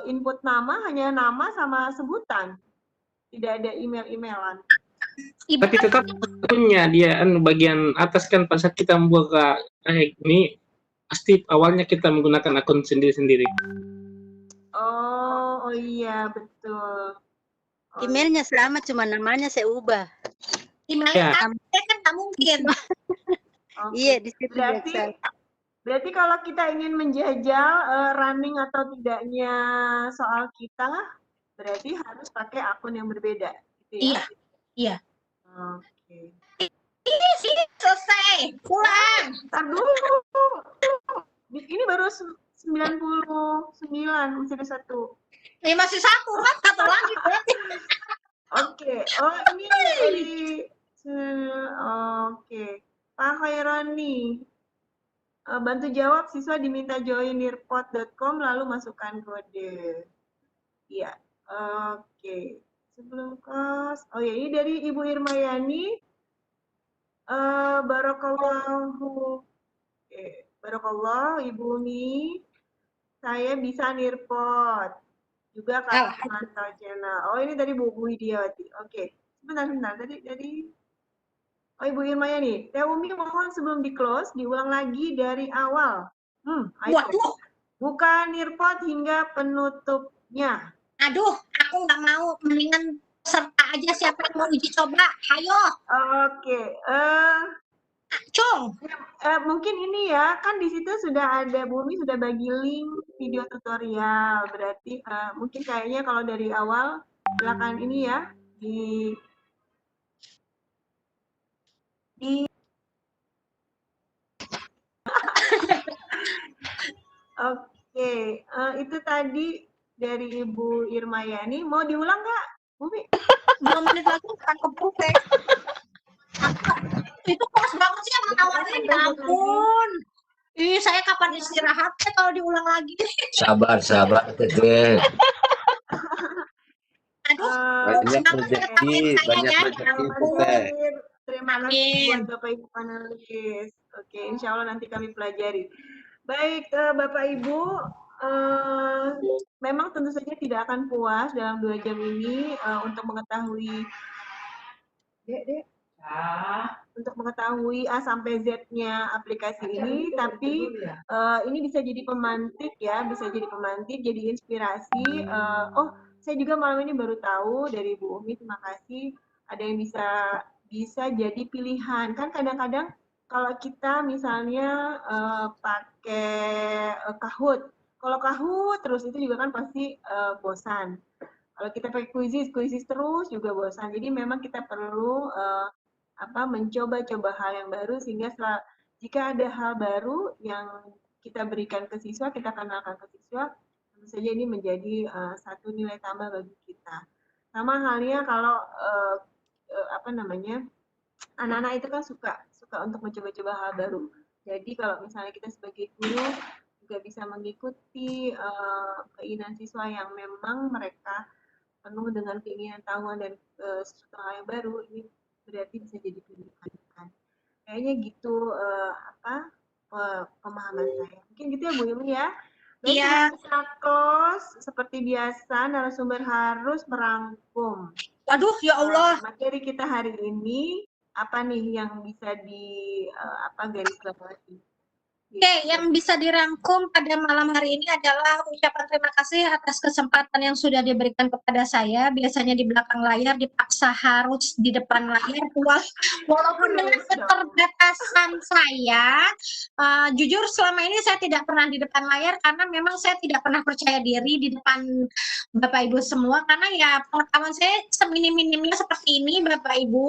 input nama hanya nama sama sebutan, tidak ada email-emailan. Tapi tetap punya dia bagian atas kan pada saat kita membuka ini pasti awalnya kita menggunakan akun sendiri-sendiri. Oh iya betul. Emailnya sama, cuma namanya saya ubah. Emailnya kan nggak mungkin. Iya, di situ berarti kalau kita ingin menjajal running atau tidaknya soal kita, berarti harus pakai akun yang berbeda, gitu ya? Iya. Oke. Ini sih selesai. 99, masih ada satu. Masih satu kan, satu lagi berarti. Oke, oh ini dari oke. Pak Khaironi, bantu jawab, siswa diminta join nirpot.com lalu masukkan kode. Iya, oke. Sebelum kos, oh ya ini dari Ibu Irmayani. Barakallahu, barakallah Ibu Umi, saya bisa nirpot juga kami mantau channel. Oh ini dari Bu Widiawati. Oke, sebentar tadi. Oh Ibu Irmayani, Teh Umi mohon sebelum di close diulang lagi dari awal. Ayo. Buka nirpot hingga penutupnya. Aduh, aku nggak mau, mendingan serta aja siapa yang mau uji coba. Ayo. Oke, Cung. Mungkin ini ya, kan di situ sudah ada, Bumi sudah bagi link video tutorial. Berarti mungkin kayaknya kalau dari awal, silakan ini ya, di Oke, itu tadi dari Ibu Irmayani. Mau diulang nggak, Bumi? 2 menit lagi akan ke itu keras banget sih yang menawarkan, ya ampun. Ih, saya kapan istirahatnya kalau diulang lagi? Sabar, Teteh. Aduh, banyak rezeki, Teteh. Terima kasih buat Bapak Ibu panelis. Oke, insya Allah nanti kami pelajari. Baik, Bapak Ibu, memang tentu saja tidak akan puas dalam 2 jam ini untuk mengetahui untuk mengetahui A sampai Z-nya aplikasi ini, tapi ini bisa jadi pemantik ya, jadi inspirasi. Oh, saya juga malam ini baru tahu dari Bu Umi, terima kasih, ada yang bisa jadi pilihan. Kan kadang-kadang kalau kita misalnya pakai Kahoot, kalau Kahoot terus itu juga kan pasti bosan. Kalau kita pakai quizzes terus juga bosan. Jadi memang kita perlu mencoba-coba hal yang baru, sehingga jika ada hal baru yang kita berikan ke siswa, kita kenalkan ke siswa, tentu saja ini menjadi satu nilai tambah bagi kita. Sama halnya kalau anak-anak itu kan suka untuk mencoba-coba hal baru. Jadi kalau misalnya kita sebagai guru juga bisa mengikuti keinginan siswa yang memang mereka penuh dengan keinginan tahuan dan sesuatu hal yang baru, ini berarti bisa jadi pilihan kan. Kayaknya gitu pemahaman saya. Mungkin gitu ya Bu Yumi ya. Iya. Kita close seperti biasa, narasumber harus merangkum. Aduh, ya Allah. Materi kita hari ini apa nih yang bisa di garis bawahi? Oke, yang bisa dirangkum pada malam hari ini adalah ucapan terima kasih atas kesempatan yang sudah diberikan kepada saya. Biasanya di belakang layar, dipaksa harus di depan layar. Walaupun dengan keterbatasan saya, jujur selama ini saya tidak pernah di depan layar karena memang saya tidak pernah percaya diri di depan Bapak Ibu semua. Karena ya pengetahuan saya seminim-minimnya seperti ini, Bapak Ibu.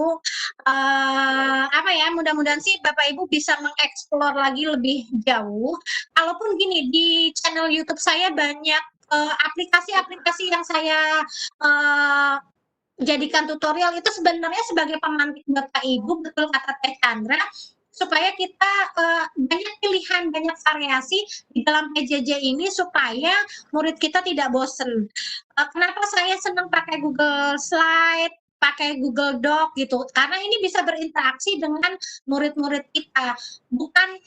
Mudah-mudahan sih Bapak Ibu bisa mengeksplor lagi lebih jauh. Kalaupun gini, di channel YouTube saya banyak aplikasi-aplikasi yang saya jadikan tutorial, itu sebenarnya sebagai pemantik Bapak Ibu, betul kata Teh Chandra, supaya kita banyak pilihan, banyak variasi di dalam PJJ ini supaya murid kita tidak bosen. Kenapa saya senang pakai Google Slide, pakai Google Doc gitu, karena ini bisa berinteraksi dengan murid-murid kita. Bukan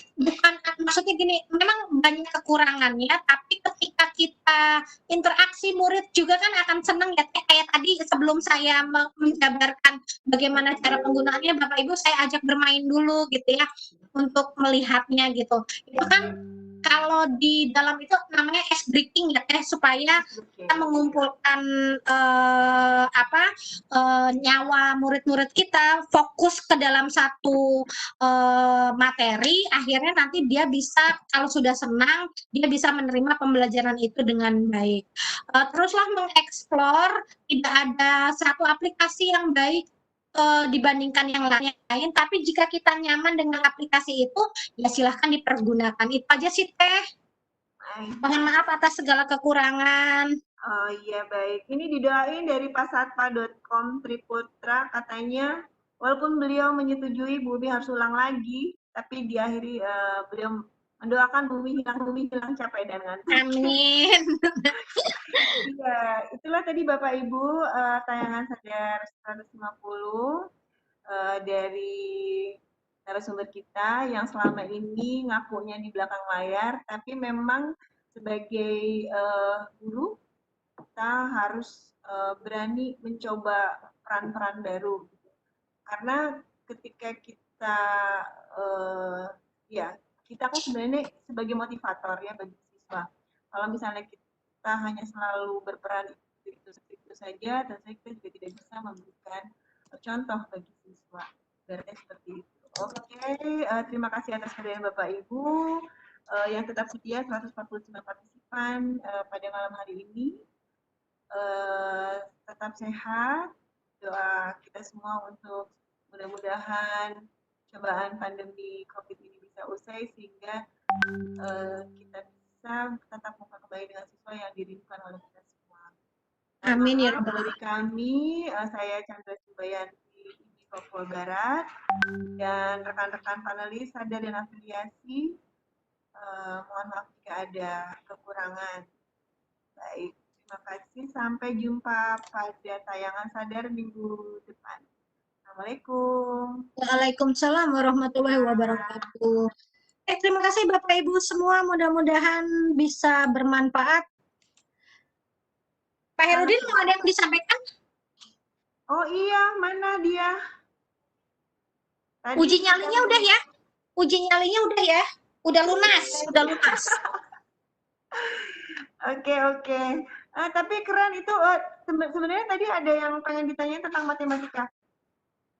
maksudnya gini, memang banyak kekurangannya, tapi ketika kita interaksi, murid juga kan akan senang ya. Kayak tadi sebelum saya menjabarkan bagaimana cara penggunaannya, Bapak Ibu saya ajak bermain dulu gitu ya, untuk melihatnya gitu. Itu kan kalau di dalam itu namanya ice breaking ya Teh, supaya kita mengumpulkan nyawa murid-murid kita fokus ke dalam satu materi, akhirnya nanti dia bisa, kalau sudah senang, dia bisa menerima pembelajaran itu dengan baik. Teruslah mengeksplor, tidak ada satu aplikasi yang baik dibandingkan yang lain, tapi jika kita nyaman dengan aplikasi itu, ya silahkan dipergunakan. Itu aja sih Teh. Mohon maaf atas segala kekurangan. Oh iya baik. Ini didoain dari pasatpa.com Triputra, katanya walaupun beliau menyetujui Bumi harus ulang lagi, tapi diakhiri beliau mendoakan Bumi hilang capek dan ngantuk. Amin. Iya, itulah tadi Bapak Ibu tayangan Sadar 150 dari narasumber kita yang selama ini ngakunya di belakang layar, tapi memang sebagai guru kita harus berani mencoba peran-peran baru. Karena ketika kita kita kan sebenarnya sebagai motivator ya bagi siswa. Kalau misalnya kita hanya selalu berperan itu saja, tentu kita juga tidak bisa memberikan contoh bagi siswa. Berarti seperti itu. Oke, terima kasih atas kehadiran Bapak Ibu yang tetap setia 149 partisipan pada malam hari ini. Tetap sehat. Doa kita semua untuk mudah-mudahan cobaan pandemi COVID ini bisa usai sehingga kita bisa tetap membuka kembali dengan siswa yang dirindukan oleh kita semua. Amin ya Rabbal Dari kami, saya Chandra Subayanti, Papua Barat, dan rekan-rekan panelis sadar dan afiliasi. Mohon maaf jika ada kekurangan. Baik, terima kasih. Sampai jumpa pada tayangan sadar minggu depan. Assalamualaikum. Waalaikumsalam warahmatullahi wabarakatuh. Terima kasih Bapak Ibu semua, mudah-mudahan bisa bermanfaat. Pak Herudin mau ada yang disampaikan? Oh iya, mana dia? Tadi Uji nyalinya udah ya? Uji nyalinya udah ya? Udah lunas. Oke. Tapi keren itu, sebenarnya tadi ada yang pengen ditanyain tentang matematika.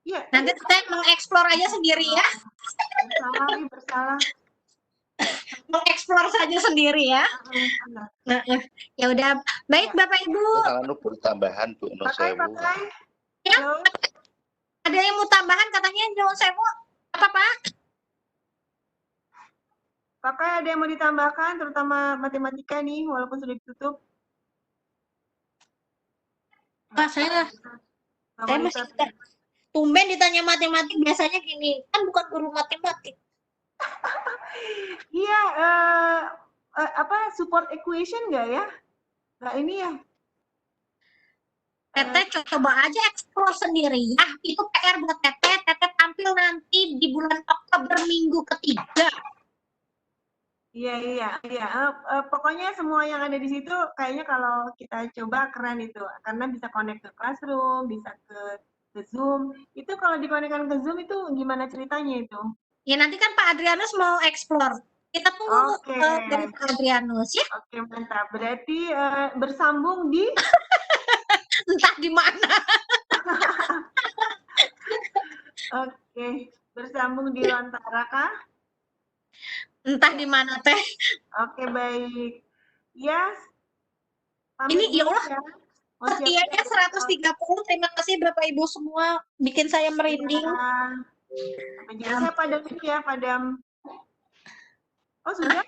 Iya. Nanti kita mengeksplor aja sendiri ya. Bersalah. Mengeksplor saja sendiri ya. Ya udah, baik Bapak Ibu. Kalau tambahan Bu Nur Sewu. Ya, ada yang mau tambahan katanya Nur Sewu. Apa Pak? Pakai ada yang mau ditambahkan, terutama matematika nih, walaupun sudah ditutup. Pak, saya masih tumben ditanya matematik, biasanya gini, kan bukan guru matematik. Iya, support equation nggak ya? Nggak ini ya? Teteh coba aja eksplor sendiri ya. Itu PR buat Teteh. Teteh tampil nanti di bulan Oktober minggu ketiga. Iya. Pokoknya semua yang ada di situ kayaknya kalau kita coba keren itu, karena bisa connect ke Classroom, bisa ke Zoom. Itu kalau dikonekkan ke Zoom itu gimana ceritanya itu? Ya nanti kan Pak Adrianus mau eksplor. Kita tunggu dari Pak Adrianus ya. Oke, mantap. Berarti bersambung di entah di mana. Oke, bersambung di Lontara kah? Entah di mana teh. Oke, baik. Yes. Ini ya Allah. Sekiannya 130. Terima kasih Bapak Ibu semua. Bikin saya merinding. Saya padam ini ya, padam. Oh, sudah?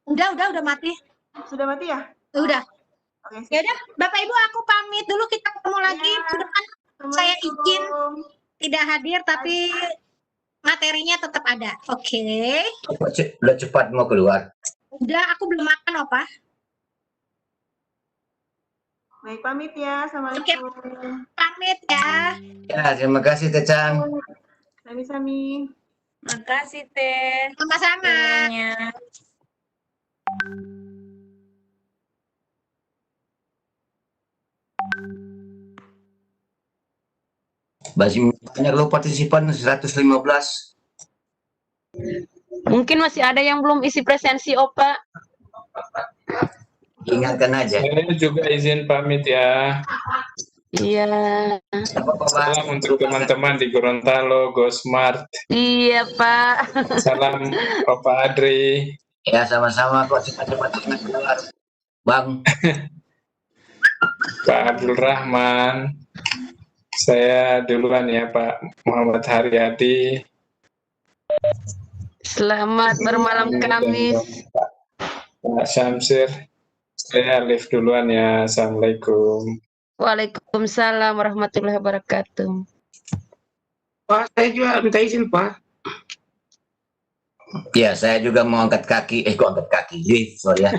Udah mati. Sudah mati ya? Udah. Oke, ya udah, Bapak Ibu aku pamit dulu, kita ketemu lagi. Saya izin tidak hadir tapi materinya tetap ada. Oke. Udah cepat mau keluar. Udah, aku belum makan, Opa. Baik, pamit ya. Assalamualaikum. Oke, pamit ya. Ya, terima kasih Teh Chan. Sami-sami. Makasih Teh. Sama-sama. Masih banyak loh partisipan, 115. Mungkin masih ada yang belum isi presensi, Opa. Ingatkan aja. Saya juga izin pamit ya. Iya. Salam untuk teman-teman di Gorontalo, Go Smart. Iya, Pak. Salam Opa Adri. Ya, sama-sama kok, cepat-cepat keluar. Bang. Pak Abdul Rahman. Saya duluan ya Pak Muhammad Haryadi. Selamat bermalam Kamis. Pak Syamsir. Saya live duluan ya. Assalamualaikum. Waalaikumsalam warahmatullahi wabarakatuh. Pak, saya juga minta izin, Pak. Ya, saya juga mau angkat kaki. Kok angkat kaki? Sorry ya.